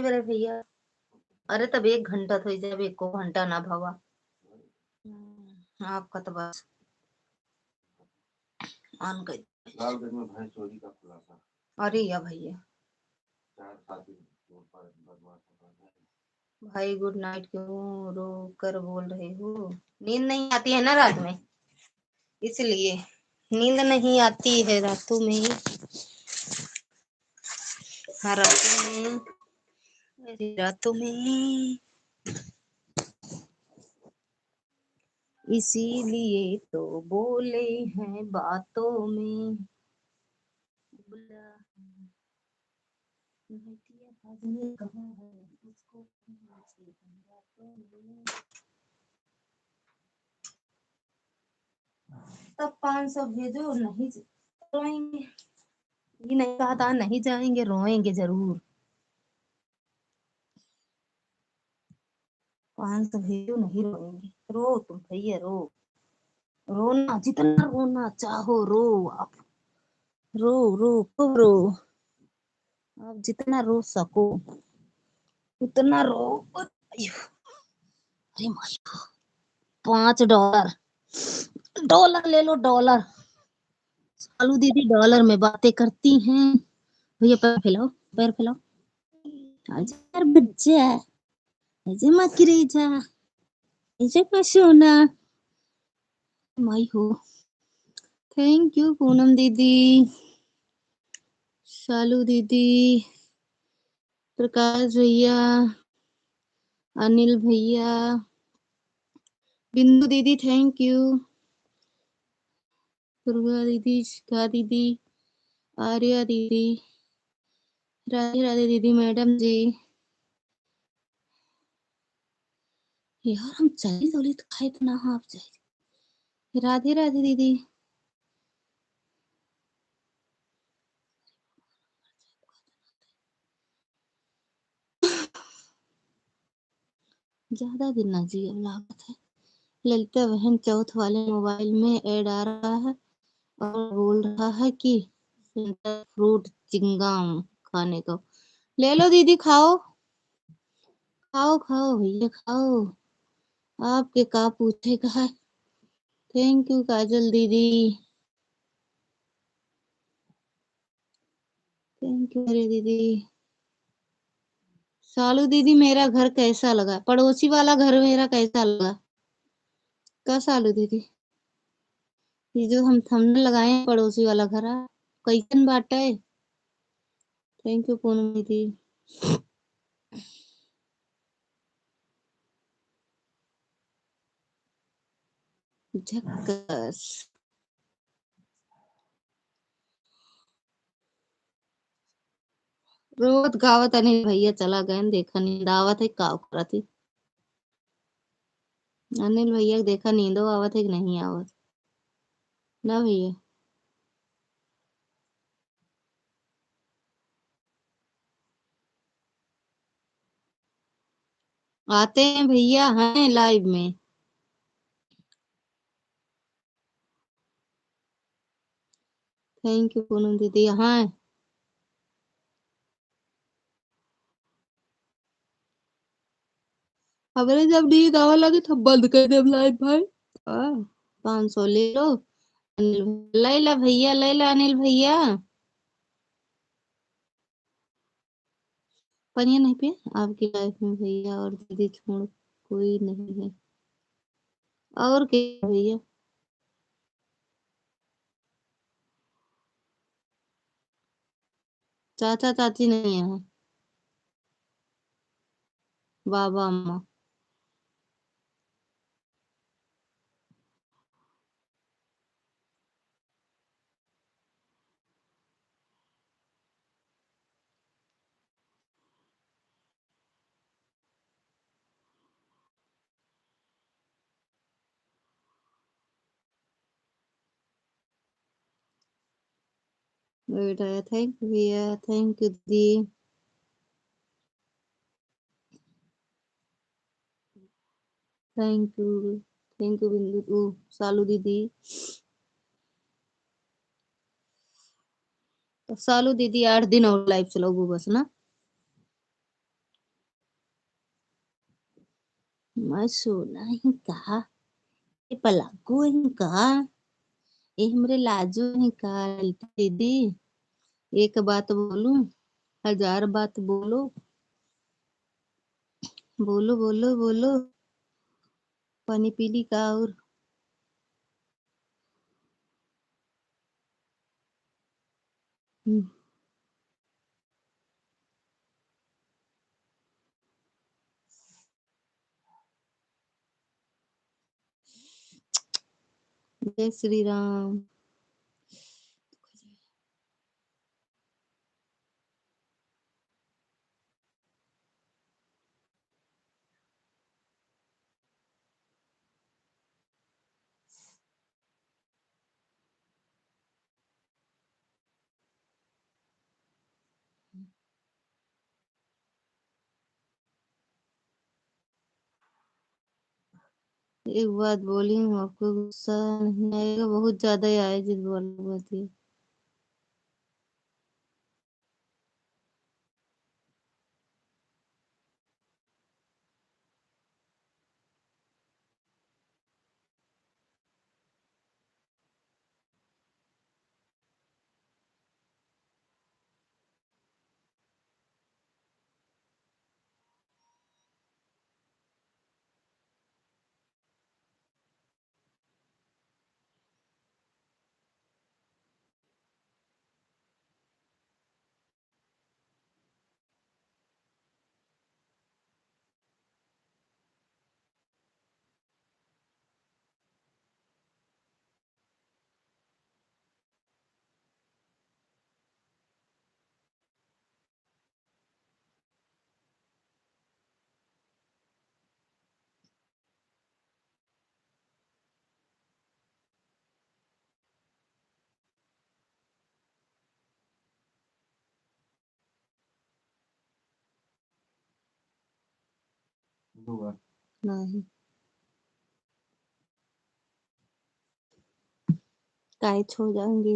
बरे भैया, अरे तब 1 घंटा थोड़ी, जब 1 घंटा ना भवा आपका तो बस ऑन कर। लालगंज में भैंस चोरी का खुलासा। अरे या भैया, 4 साथी बदमाश भाई गुड नाइट, क्यों रो कर बोल रहे हो? नींद नहीं आती है ना रात में, इसलिए नींद नहीं आती है रातों में। हाँ रातों में, अरे रातों में, इसीलिए तो बोले हैं बातों में। कहाँ है उसको, तब 500 भेजो, नहीं रोएंगे, ये नहीं कहा था नहीं जाएंगे, रोएंगे जरूर। 500 भेजो, नहीं रोएंगे, रो तुम भैया, रो, रोना जितना रोना चाहो रो आप, रो रो खूब रो, आप जितना रो सको उतना रो। अरे माय, $5, डॉलर ले लो डॉलर। सालू दीदी डॉलर में बातें करती हैं। भैया पैर फैलाओ, पैर फैलाओ, आजा यार बच्चा, आजा माँ की रेजा, आजा का सोना, माई हो। थैंक यू पूनम दीदी, शालू दीदी, प्रकाश भैया, अनिल भैया, बिंदु दीदी थैंक यू, दुर्गा दीदी, शिखा दीदी, आर्या दीदी, राधे राधे दीदी, मैडम जी। यार हम चली चली तो खाए तो ना, आप जाए। राधे राधे दीदी, ज्यादा दिन ना जी लागत है। ललिता बहन चौथ वाले मोबाइल में ऐड आ रहा है और बोल रहा है कि फ्रूट चिंगम खाने को। ले लो दीदी, खाओ खाओ खाओ भैया खाओ, आपके का पूछेगा है। थैंक यू काजल दीदी, थैंक यू मेरी दीदी। सालू दीदी मेरा घर कैसा लगा, पड़ोसी वाला घर मेरा कैसा लगा? का सालू दीदी, ये जो हम थंबनेल लगाए हैं पड़ोसी वाला घर कैसन बाटे? थैंक यू पूनम दीदी। झक्कस, रोत गावत अनिल भैया चला गए, देखा नींद आवत है का करत है। अनिल भैया देखा नींदो आवत है कि नहीं आवत ना भैया? आते हैं भैया, हैं लाइव में। थैंक यू पूनम दीदी, हाँ हमरे जब नींद आवे लगे तब बंद कर देब लाइट भाई। 500 ले लो। ले ला भैया, ले ला अनिल भैया। पनिया नहीं पिए आपकी लाइफ में भैया और दीदी छोड़ कोई नहीं है। और क्या भैया? चाचा चाची नहीं है, बाबा अम्मा। बेटा थैंक यू भैया, थैंक यू दीदी। थैंक यू बिंदु सालू दीदी। तो सालू दीदी 8 दिन और लाइव चलाओ बस ना। मैं सोना ही कहा, ये पलागो ही कहा, ये हमरे लाजो ही कहा दीदी। एक बात बोलूं, 1000 बात बोलो। बोलो बोलो बोलो। पानी पीली का और जय श्री राम। एक बात बोली हूँ, आपको गुस्सा नहीं आएगा? बहुत ज्यादा ही आए जिस बोल। नहीं काय छो जाऊंगी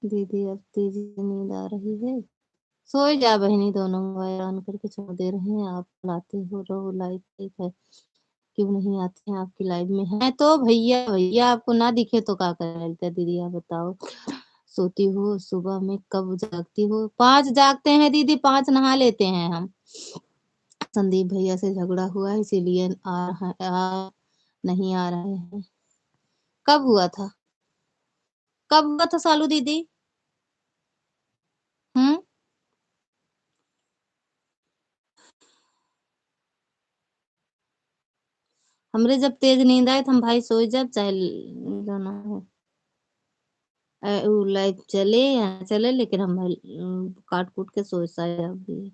दीदी, अब तेजी से नींद आ रही है। सोए जा बहनी, दोनों मोबाइल ऑन करके छोड़ दे रहे हैं। आप लाते हो रहो लाइव, ठीक है। क्यों नहीं आते हैं आपकी लाइव में? है तो भैया, भैया आपको ना दिखे तो क्या कर दीदी आप बताओ। सोती हो सुबह में, कब जागती हो? 5 जागते हैं दीदी, 5 नहा लेते हैं हम। संदीप भैया से झगड़ा हुआ है इसीलिए नहीं आ रहे हैं। कब हुआ था? कब हुआ था सालू दीदी? हम्म। हमरे जब तेज नींद आए तो हम भाई सोए जब चाहे जाना हो। लाइव चले या ना चले, लेकिन हम काट कूट के सोए साए अब भी।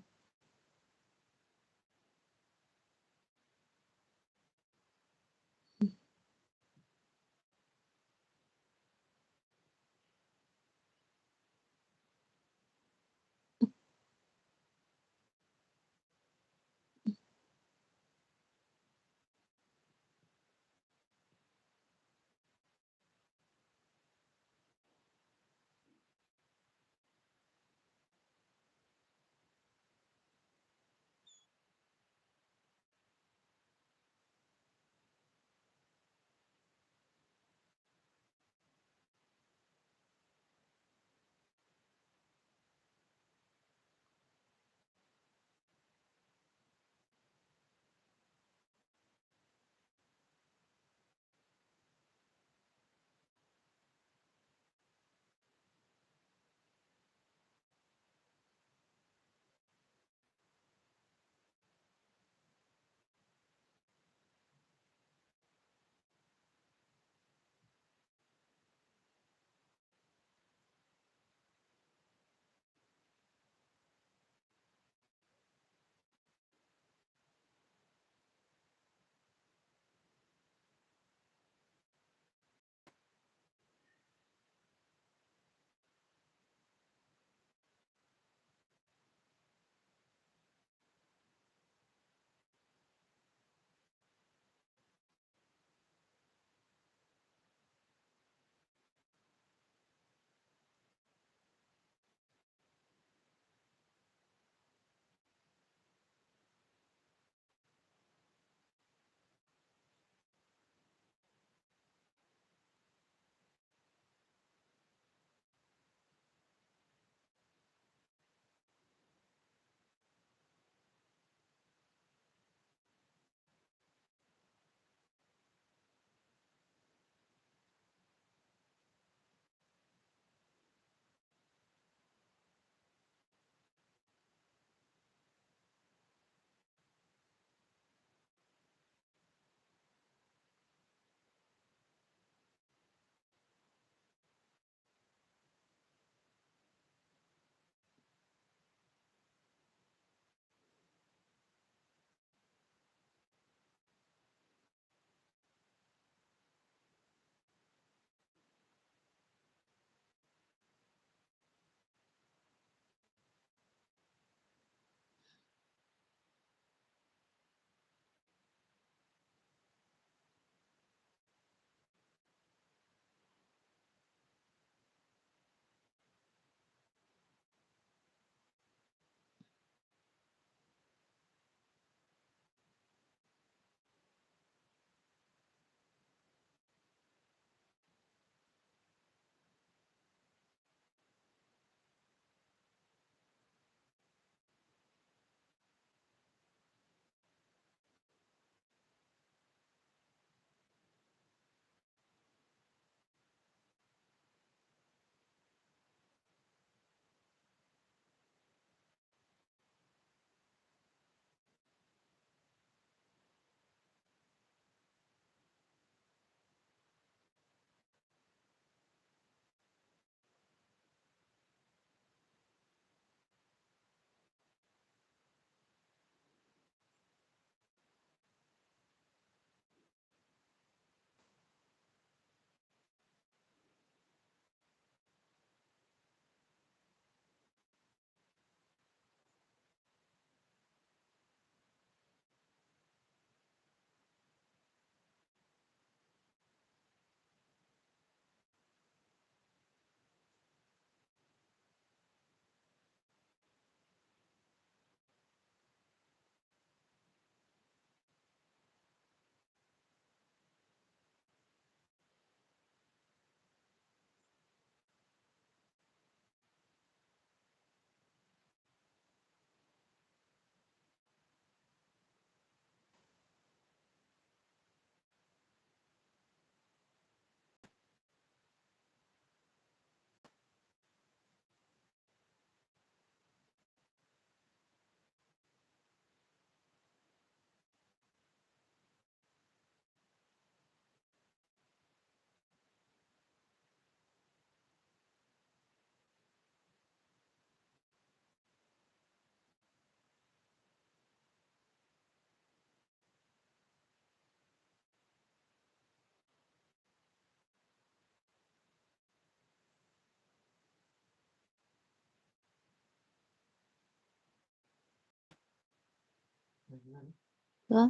क्या?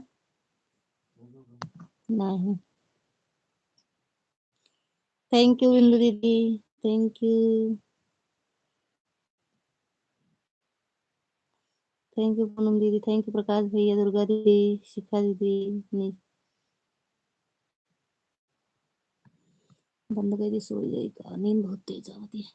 नहीं। थैंक यू बिंदु दीदी, thank you, thank you Poonam दीदी, थैंक यू प्रकाश भैया, दुर्गा दीदी, शिखा दीदी। बंद कर दी, सो गई का, नींद बहुत तेज आती है।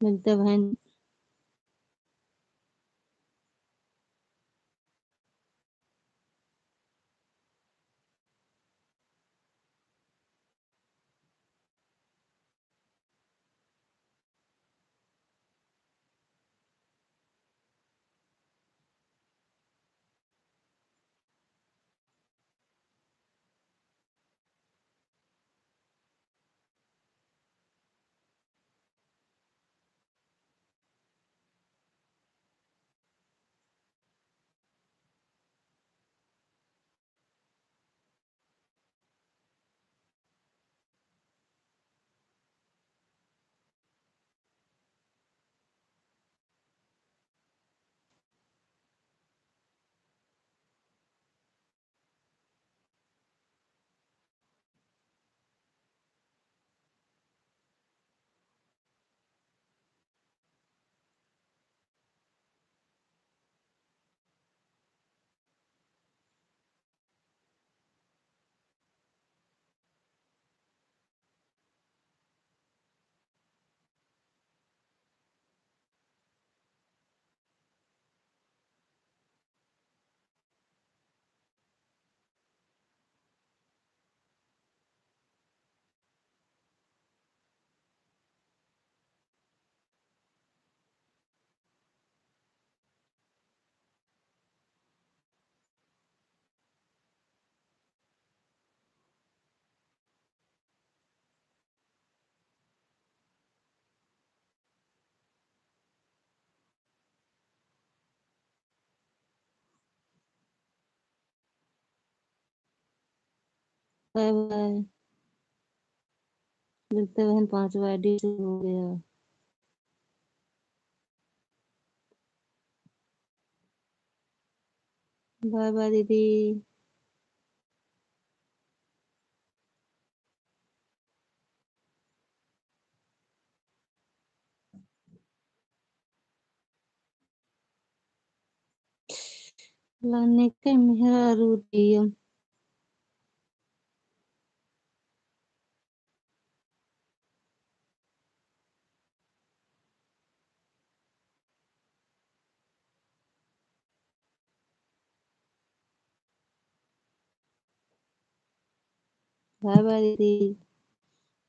मिलते बहन। Bye bye. मिलते बहन, 5वां आईडी शुरू हो गया। बाय बाय दीदी। लाने के मेहरा रूटियम। बाय बाय दीदी।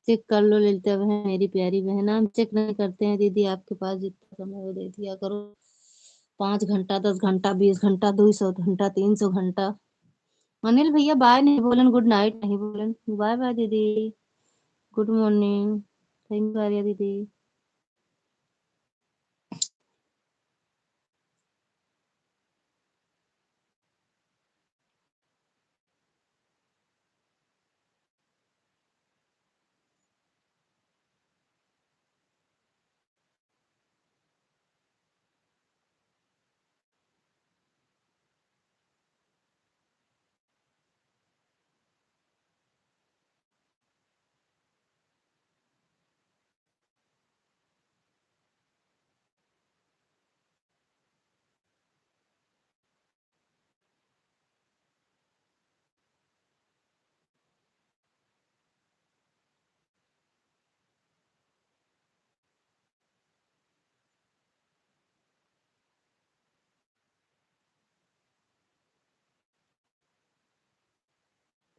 चेक कर लो ललिता बहन, मेरी प्यारी बहन। हम चेक नहीं करते हैं दीदी, आपके पास जितना समय हो दे दिया करो। 5 घंटा, 10 घंटा, 20 घंटा, 200 घंटा, 300 घंटा। अनिल भैया बाय नहीं बोलन, गुड नाइट नहीं बोलन। बाय बाय दीदी, good morning. Thank you Arya दीदी।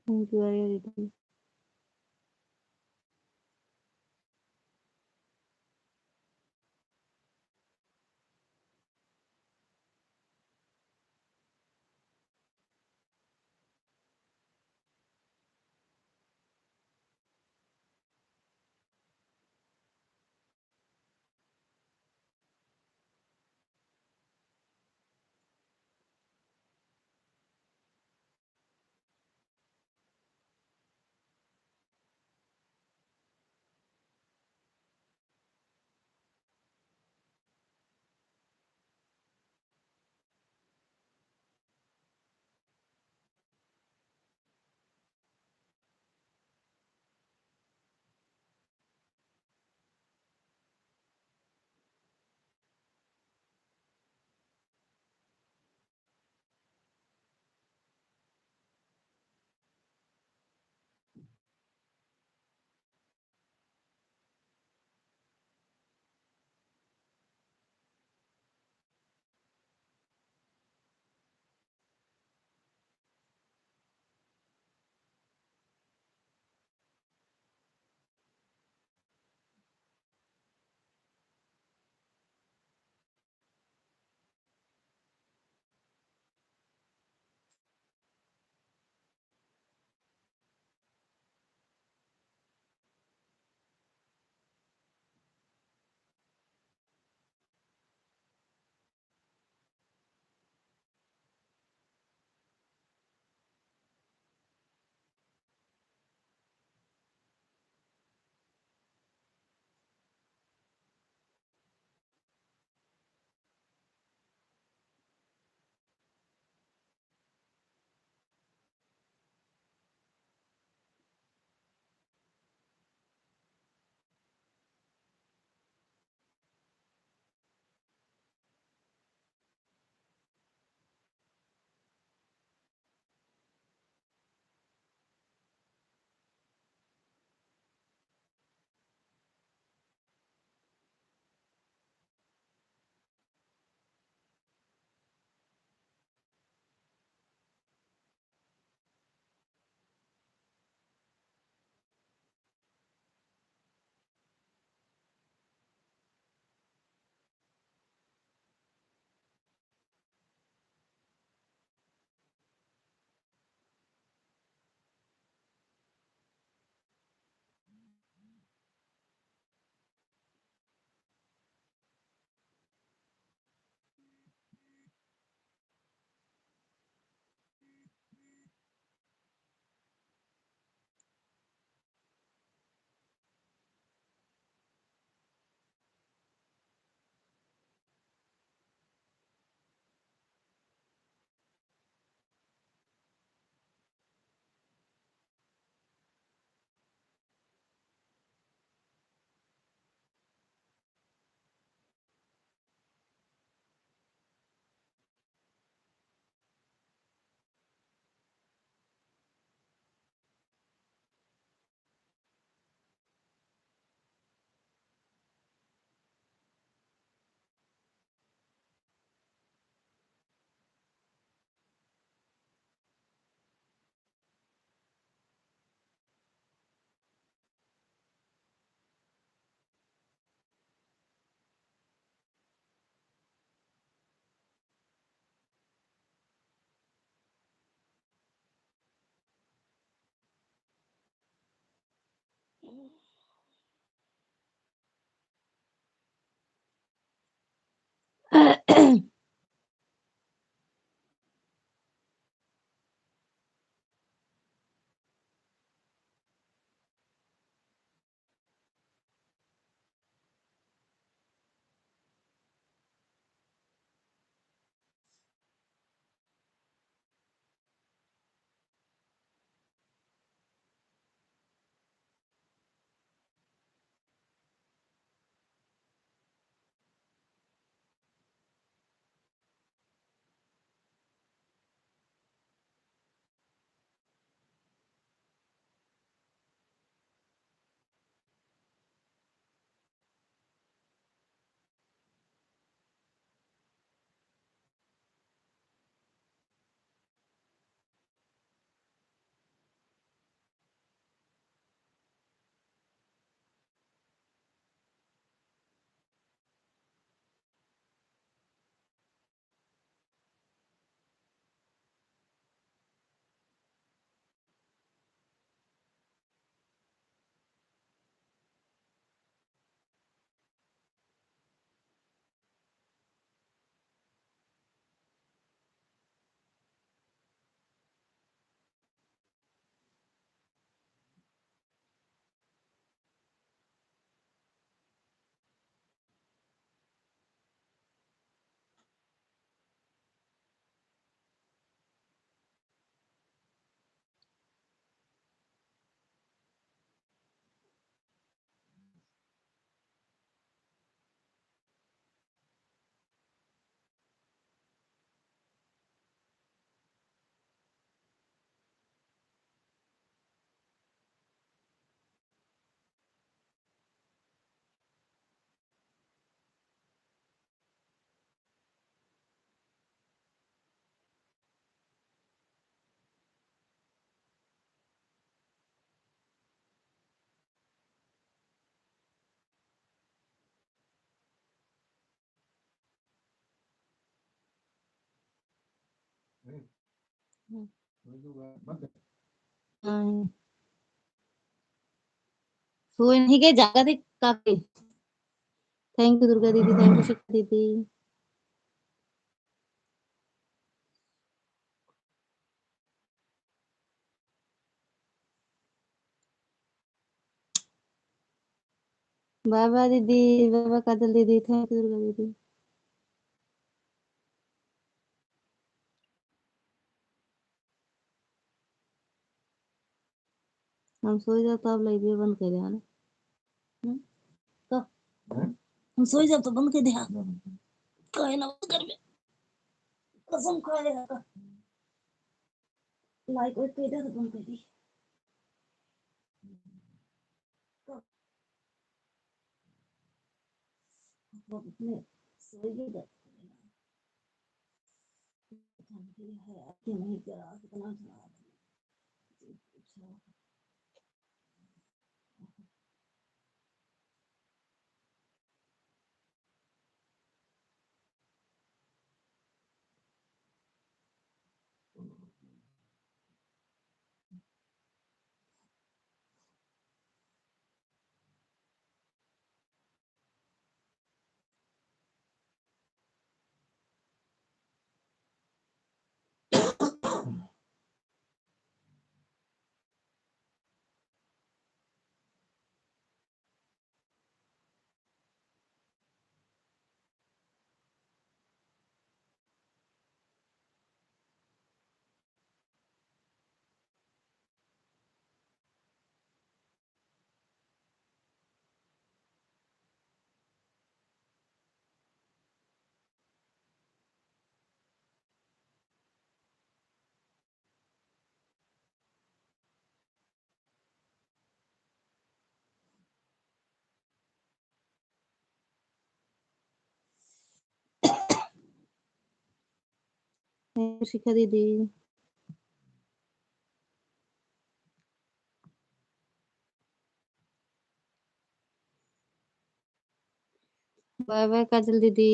थैंक यू आर्या दीदी। हाँ, सोई नहीं के जागा थी काफी। थैंक यू दुर्गा दीदी, थैंक यू शिक्षा दीदी। बाय बाय दीदी, बाय बाय काजल दीदी, थैंक यू दुर्गा दीदी। हम सो जाओ तो आप लाइव बंद कर देना। तो हम सो जाओ तो बंद कर दे। कहे ना कर में कसम खाएगा का लाइक और पे दे तो बंद कर दी। वो अपने सो गए है कि नहीं करा कितना सुना। शिखा दीदी बाय बाय काजल दीदी।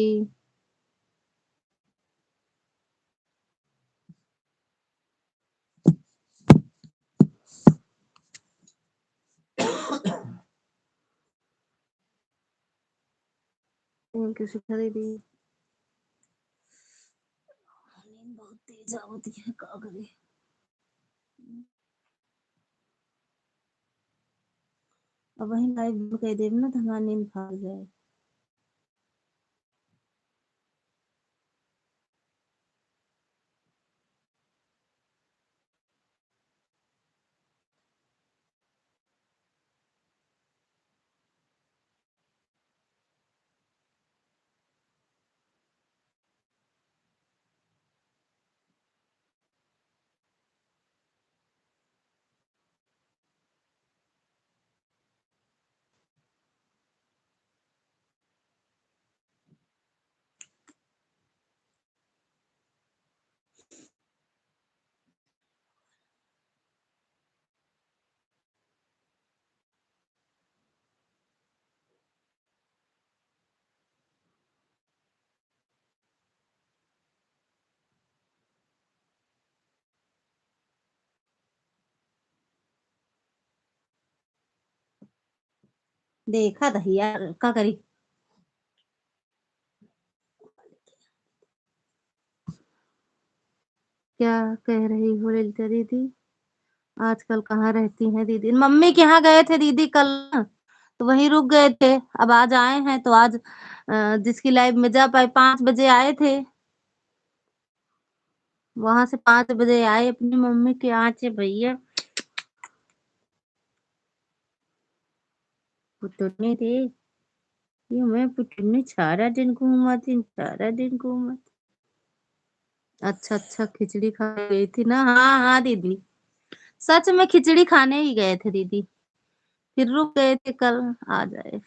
किसी खरीदी नींद बहुत तेज आवती है का करे। अब वही लाइव कह देव ना तो हमारी नींद भाग जाए। देखा दहिया का करी। क्या कह रही हो ललिता दीदी? आजकल कहाँ रहती हैं दीदी? मम्मी के यहाँ गए थे दीदी कल, तो वहीं रुक गए थे। अब आज आए हैं तो आज जिसकी लाइव में जा पाए 5 बजे आए थे। वहां से 5 बजे आए अपनी मम्मी के यहाँ से भैया। पुतुन्नी थी ये मैं पुतुन्नी सारा दिन घूमाती सारा दिन घूमाती। अच्छा अच्छा खिचड़ी खा गई थी ना? हाँ हाँ दीदी, सच में खिचड़ी खाने ही गए थे दीदी, फिर रुक गए थे कल आ जाए।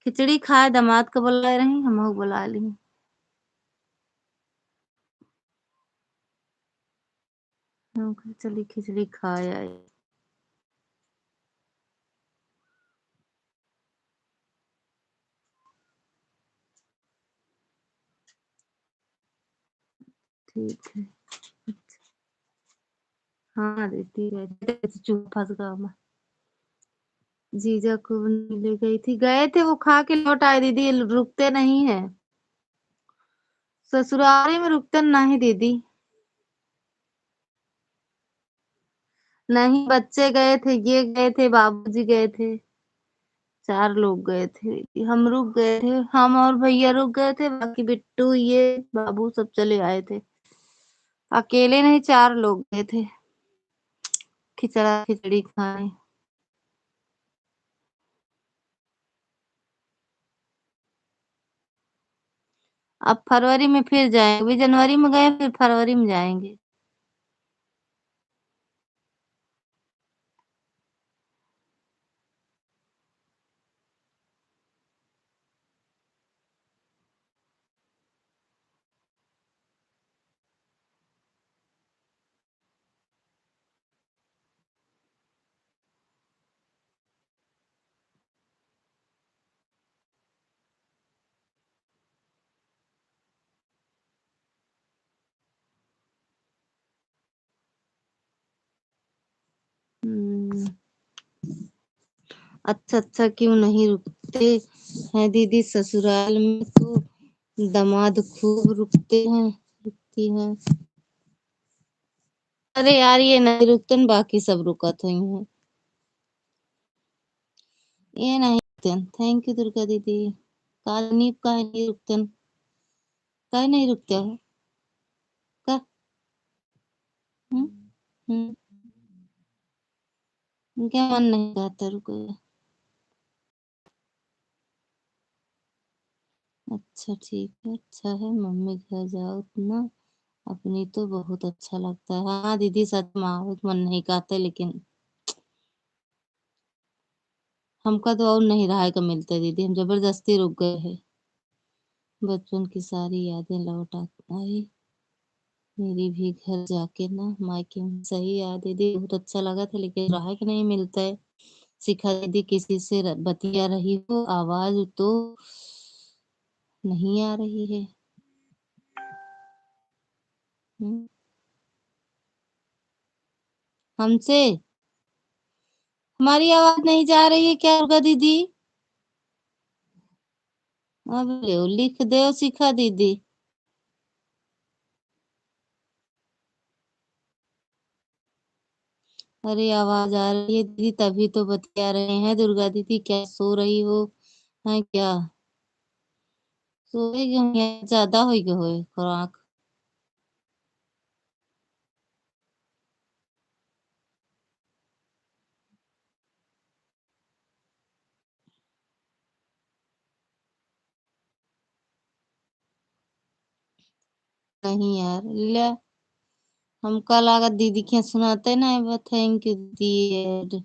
खिचड़ी खाए दामाद को बुला रही हम बुला ली। हम कहा चली खिचड़ी खाए आए। ठीक है। हाँ देती रहती चुप फंस गया। जीजा को ले गई थी, गए थे वो खा के लौट आए दीदी, रुकते नहीं है ससुरारी में, रुकते नहीं दीदी। नहीं बच्चे गए थे, ये गए थे, बाबूजी गए थे, 4 लोग गए थे। हम रुक गए थे, हम और भैया रुक गए थे, बाकी बिट्टू ये बाबू सब चले आए थे। अकेले नहीं 4 लोग गए थे खिचड़ा खिचड़ी खाने। अब फरवरी में फिर जाएंगे, अभी जनवरी में गए फिर फरवरी में जाएंगे। हम्म, अच्छा अच्छा क्यों नहीं रुकते हैं दीदी? ससुराल में तो दामाद खूब रुकते हैं, रुकती है। अरे यार ये नहीं रुकते न, बाकी सब रुकत हुई हैं, ये नहीं रुकते। थैंक यू दुर्गा दीदी। कालनी का नहीं रुकते, काहे नहीं रुकते हो का? हम्म हम्म, क्या मन नहीं कहता रुको। अच्छा ठीक है, अच्छा है मम्मी घर जाओ ना अपनी तो बहुत अच्छा लगता है। हाँ दीदी सच में बहुत मन नहीं कहते, लेकिन हमका तो और नहीं रहा का मिलता दीदी, हम जबरदस्ती रुक गए हैं। बचपन की सारी यादें लौट आई मेरी भी घर जाके ना मायके में। सही याद दीदी बहुत अच्छा लगा था, लेकिन रहा कि नहीं मिलता है। सिखा दीदी किसी से बतिया रही हो आवाज तो नहीं आ रही है। हम्म, हमसे हमारी आवाज नहीं जा रही है क्या दुर्गा दीदी? अब ले लिख दे शिखा दीदी। अरे आवाज आ रही है दीदी तभी तो बतिया रहे हैं। दुर्गा दीदी क्या सो रही हो है क्या? सोएगी हम ज्यादा हो गए हो खुराक। नहीं यार ले हम कल आकर दीदी के सुनाते ना। थैंक यू दीदी।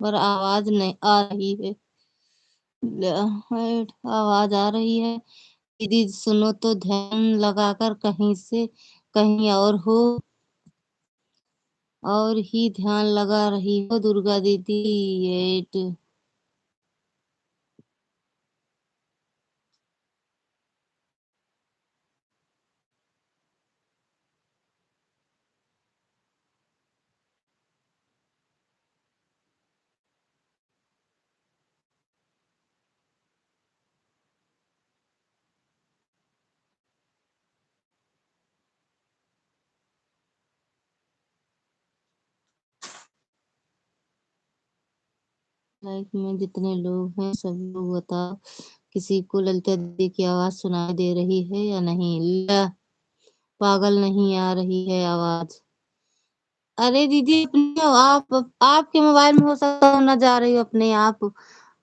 पर आवाज नहीं आ रही है। आवाज आ रही है दीदी सुनो तो ध्यान लगाकर कहीं से कहीं और ही ध्यान लगा रही हो दुर्गा दीदी। एट लाइफ में जितने लोग हैं सभी लोग बताओ किसी को ललिता दीदी की आवाज सुनाई दे रही है या नहीं? पागल नहीं आ रही है आवाज। अरे दीदी अपने आपके मोबाइल में हो सकता हो ना जा रही हो अपने आप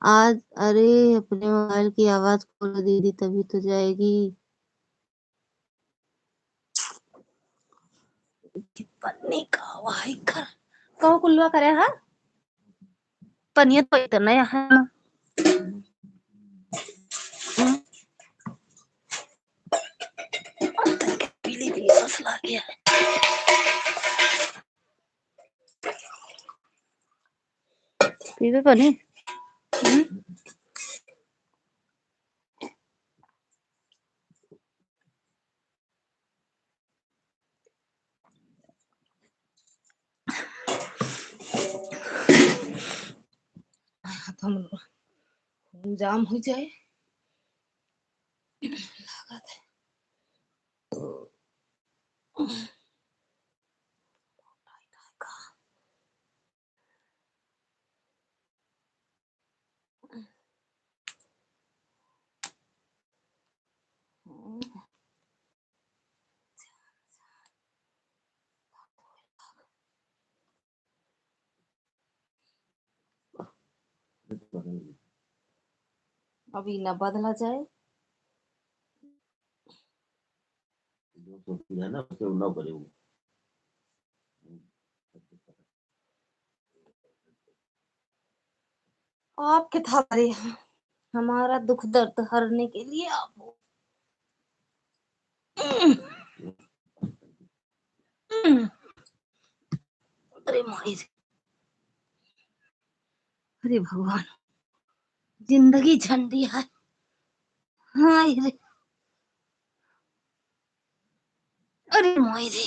आज। अरे अपने मोबाइल की आवाज खोलो दीदी तभी तो जाएगी। पन्नी का वाही कर कहो कुल्वा करे हा पनिया तो इतना है ना। पीली पीली फसला गया है। पीवे पानी जाम हो जाए लागत है। अभी ना बदला जाए है ना उससे ना करे वो। आपके थारे हमारा दुख दर्द हरने के लिए आप हो। अरे माई अरे भगवान जिंदगी झंडी है। हाँ रे अरे माई रे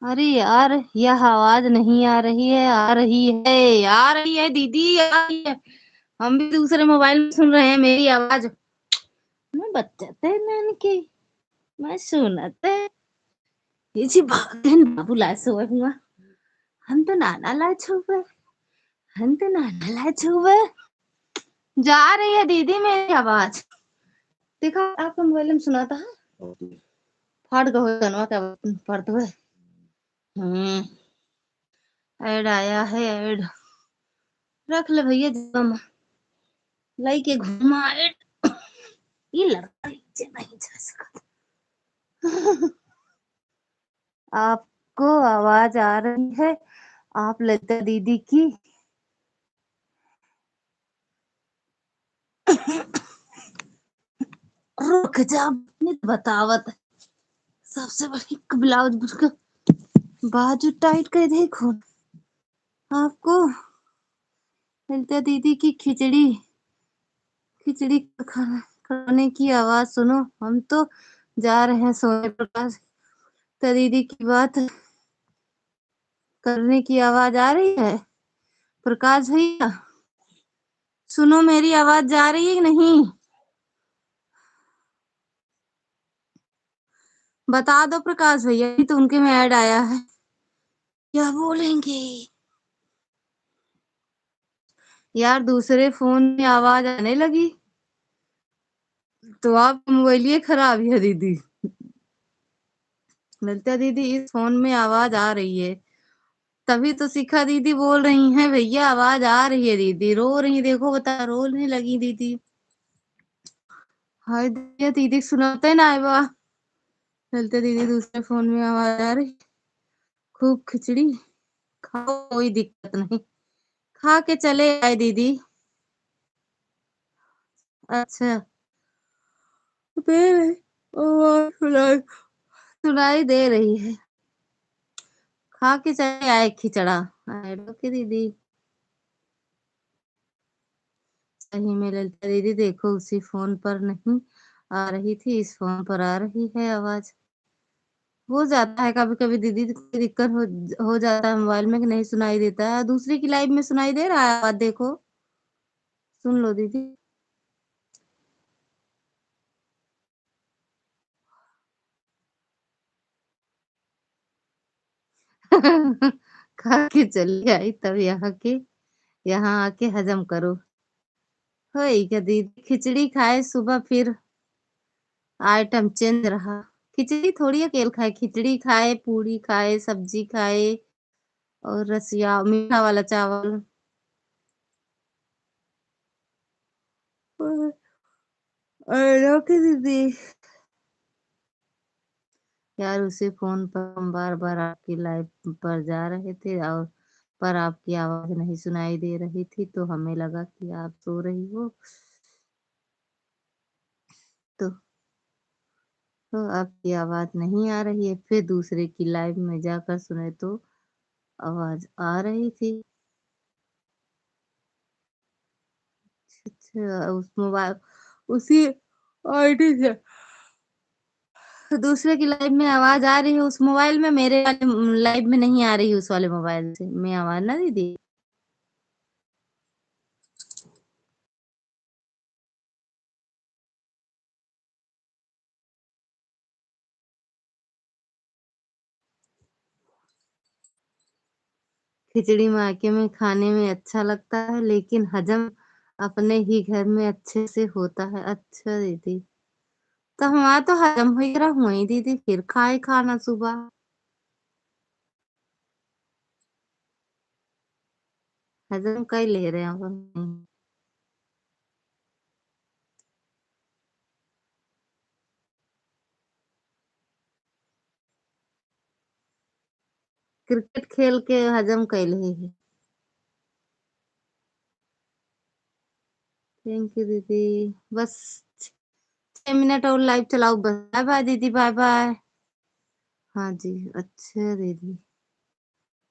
अरे यार यह आवाज नहीं आ रही है आ रही है दीदी आ रही है। हम भी दूसरे मोबाइल में सुन रहे हैं मेरी आवाज। मैं बच्चे नैन की मैं सुनते ये भागन बाबू लाए सोए हुआ हम तो नाना लाए छुए जा रही है दीदी मेरी आवाज। देखा आपका मोबाइल में सुना था फाड़ गए कनवा का पड़ते हुए। ऐड आया है ऐड रख ले भैया जम लाई के घुमा ऐड ये लड़का नीचे नहीं जा सकता। आपको आवाज आ रही है आप लता दीदी की। रुक जा बतावत सबसे बड़ी ब्लाउज बाजू टाइट कर देखो आपको ललिता दीदी की खिचड़ी खिचड़ी खाने की आवाज सुनो। हम तो जा रहे हैं सोने। प्रकाश तो दीदी की बात करने की आवाज आ रही है। प्रकाश भैया सुनो, मेरी आवाज जा रही है कि नहीं? बता दो प्रकाश भैया, अभी तो उनके में ऐड आया है। क्या बोलेंगे यार? दूसरे फोन में आवाज आने लगी तो आप मोबाइल ये खराब है दीदी। ललिता दीदी इस फोन में आवाज आ रही है, तभी तो शिखा दीदी बोल रही हैं भैया आवाज आ रही है। दीदी रो रही, देखो बता, रोने लगी दीदी। हाय दीदी, दीदी सुनाते ना है बा। ललिता दीदी दूसरे फोन में आवाज आ रही। खूब खिचड़ी खाओ, कोई दिक्कत नहीं, खा के चले आए दीदी। अच्छा दे रही, आवाज सुनाई दे रही है। खा के चले आए खिचड़ा। ओके दीदी। सही में ललिता दीदी देखो, उसी फोन पर नहीं आ रही थी, इस फोन पर आ रही है आवाज। हो जाता है कभी कभी दीदी, कोई दिक्कत हो जाता है मोबाइल में कि नहीं सुनाई देता है। दूसरी की लाइव में सुनाई दे रहा है आवाज, देखो सुन लो दीदी। खा के चली आई, तब यहाँ आके हजम करो। होई क्या दीदी? खिचड़ी खाए सुबह, फिर आइटम चेंज रहा। खिचड़ी थोड़ी अकेले खाए, खिचड़ी खाए, पूरी खाए, सब्जी खाए और रसिया मीठा वाला चावल। ओके दीदी। यार उसी फोन पर हम बार बार आपकी लाइव पर जा रहे थे, और पर आपकी आवाज नहीं सुनाई दे रही थी, तो हमें लगा कि आप सो रही हो। तो आपकी आवाज नहीं आ रही है, फिर दूसरे की लाइव में जाकर सुने तो आवाज आ रही थी। अच्छा, उस मोबाइल उसी आईडी से दूसरे की लाइव में आवाज आ रही है उस मोबाइल में, मेरे वाले लाइव में नहीं आ रही उस वाले मोबाइल से में आवाज ना दीदी। खिचड़ी मायके में खाने में अच्छा लगता है, लेकिन हजम अपने ही घर में अच्छे से होता है। अच्छा दीदी, तो हमारा तो हजम वगैरह हुआ ही दीदी, फिर खाए खाना सुबह। हजम का ही ले रहे हैं अपन। क्रिकेट खेल के हजम कैले है। थैंक यू दीदी। बस 6 मिनट और लाइव चलाओ बस। बाय बाय दीदी, बाय बाय। हाँ जी, अच्छा दीदी,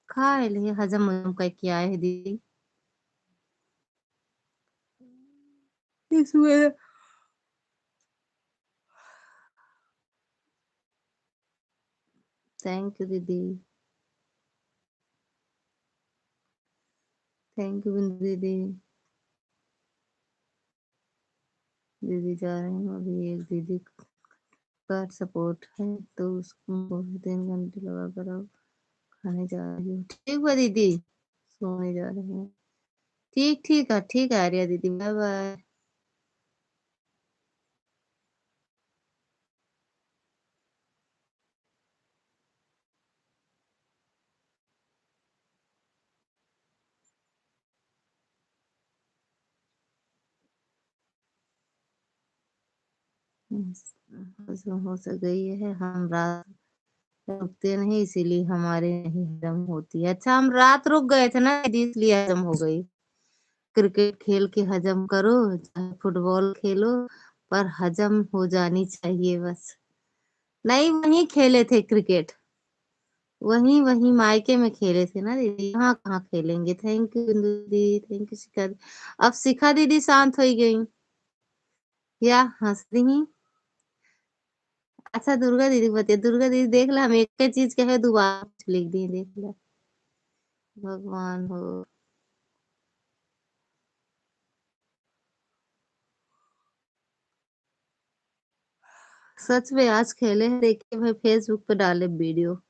खा लिए, हजम हजम करके आए हैं दीदी। इसमें थैंक यू दीदी, थैंक यू दीदी। दीदी जा रही हूँ अभी, एक दीदी का सपोर्ट है तो उसको 3 घंटे लगा कर अब खाने जा रही हूँ। ठीक हुआ दीदी, सोने जा रही हूँ। ठीक ठीक है, ठीक है आर्या दीदी, बाय बाय। हो सक गई है, हम रात रुकते नहीं इसीलिए हमारे नहीं हजम होती है। अच्छा हम रात रुक गए थे ना दीदी, इसलिए हजम हो गई। क्रिकेट खेल के हजम करो, चाहे फुटबॉल खेलो, पर हजम हो जानी चाहिए बस। नहीं, वहीं खेले थे क्रिकेट, वहीं वहीं मायके में खेले थे ना दीदी, यहाँ कहाँ खेलेंगे। थैंक यू बिंदु दीदी, थैंक यू शिखा दी। अब शिखा दीदी शांत हो गई। या हंस रही। अच्छा दुर्गा दीदी को बतिया, दुर्गा दीदी देख ला, हम एक ही चीज कहे दोबारा कुछ लिख दी, देख ला। भगवान हो। सच में आज खेले हैं, देखिए मैं फेसबुक पे डाले वीडियो।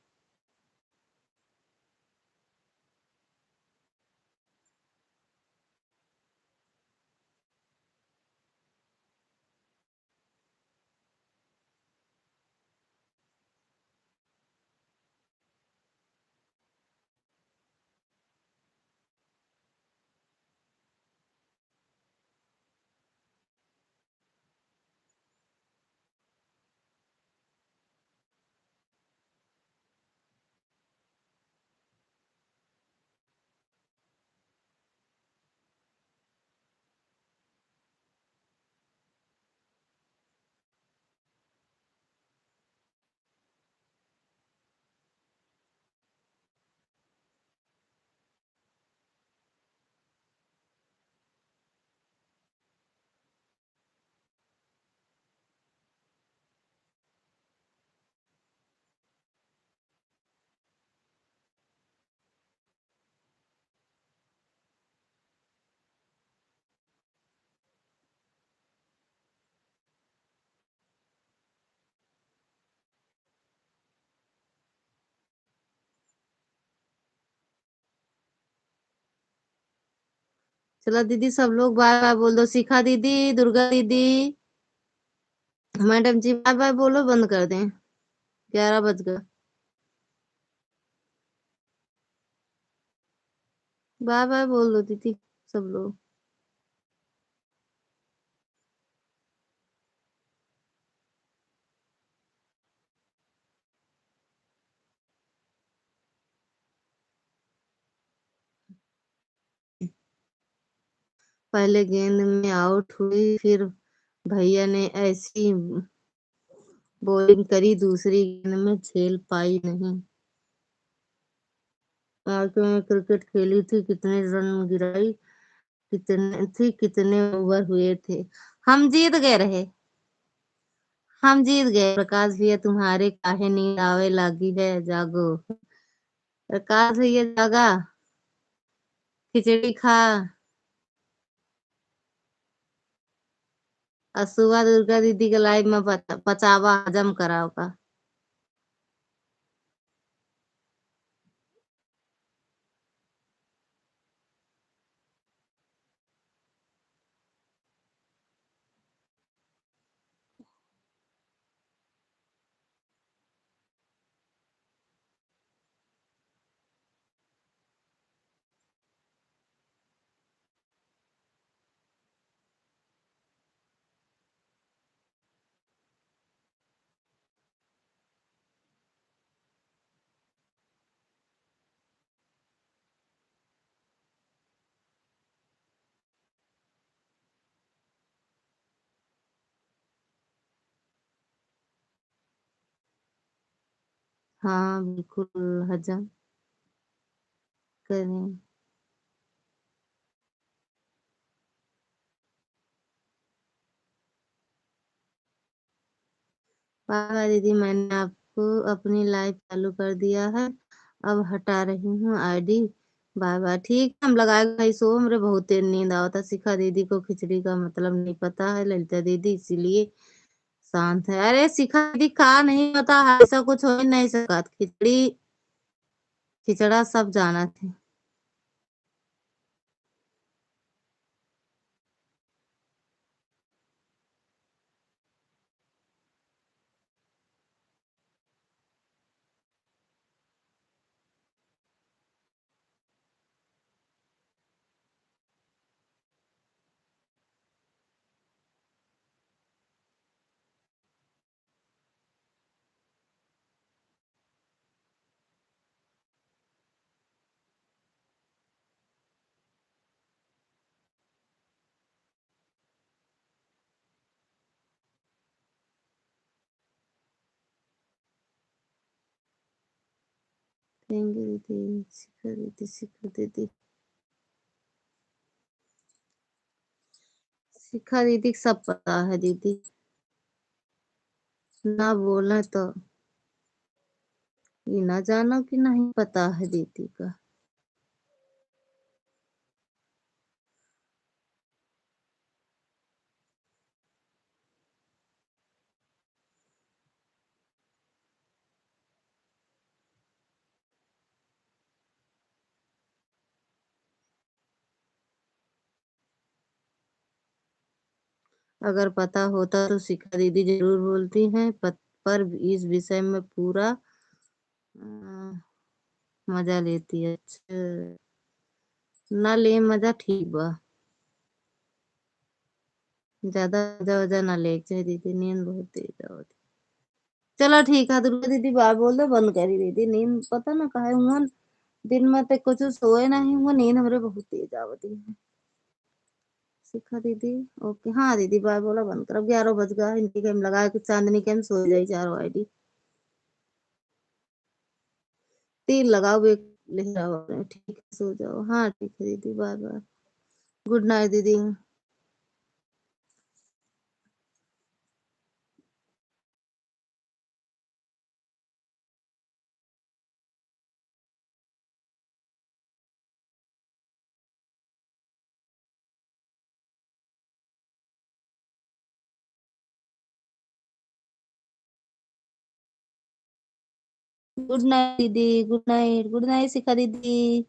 चलो दीदी सब लोग बाय बाय बोल दो, शिखा दीदी, दुर्गा दीदी, मैडम जी बाय बाय बोलो, बंद कर दें। 11 बज गए। बाय बाय बोल दो दीदी सब लोग। पहले गेंद में आउट हुई, फिर भैया ने ऐसी बॉलिंग करी, दूसरी गेंद में झेल पाई नहीं। आके मैं क्रिकेट खेली थी, कितने रन गिराई, कितने ओवर हुए थे। हम जीत गए रहे। हम जीत गए। प्रकाश भैया तुम्हारे काहे नींद आवे लगी है, जागो। प्रकाश भैया जागा, खिचड़ी खा। और सुबह दुर्गा दीदी के लाइव में पचावा हजम कराओ का। हाँ बिल्कुल हजम करें। पापा दीदी मैंने आपको अपनी लाइव चालू कर दिया है, अब हटा रही हूँ आईडी। Bye bye. ठीक है, हम लगाएगा भाई सो, हमरे बहुत देर नींद आवता। शिखा दीदी को खिचड़ी का मतलब नहीं पता है, ललिता दीदी इसीलिए शांत है। अरे शिखा दीदी का नहीं पता है, ऐसा कुछ हो ही नहीं सका। खिचड़ी खिचड़ा सब जाना थे। देंगे दीदी, शिखा दीदी, शिखा दीदी, शिखा दीदी को सब पता है दीदी, ना बोले तो ये ना जानो कि नहीं पता है दीदी का। अगर पता होता तो शिखा दीदी जरूर बोलती हैं, पर इस विषय में पूरा मजा लेती है। अच्छा, ना ले मजा, ठीक बा, ज्यादा मजा वजा ना ले चाहे दीदी, नींद बहुत तेज आवत। चलो ठीक है दुर्गा दीदी, बाय बोल दो, बंद करी दीदी, नींद पता ना काहे हुआ दिन में ते कुछ सोए नहीं हुआ, नींद हमरे बहुत तेज आवती है। शिखा दीदी, ओके, हाँ दीदी बाय बोला, बंद कर, 11 बज गया, इनकी गेम लगा के चांदनी गेम सो जाई, चारों आईडी तीन लगाओ, एक लिख रहा हूँ, ठीक है सो जाओ, हाँ ठीक है दीदी, बाय बाय, गुड नाइट दीदी। गुड नाइट दीदी, गुड नाइट, गुड नाइट शिखा दीदी।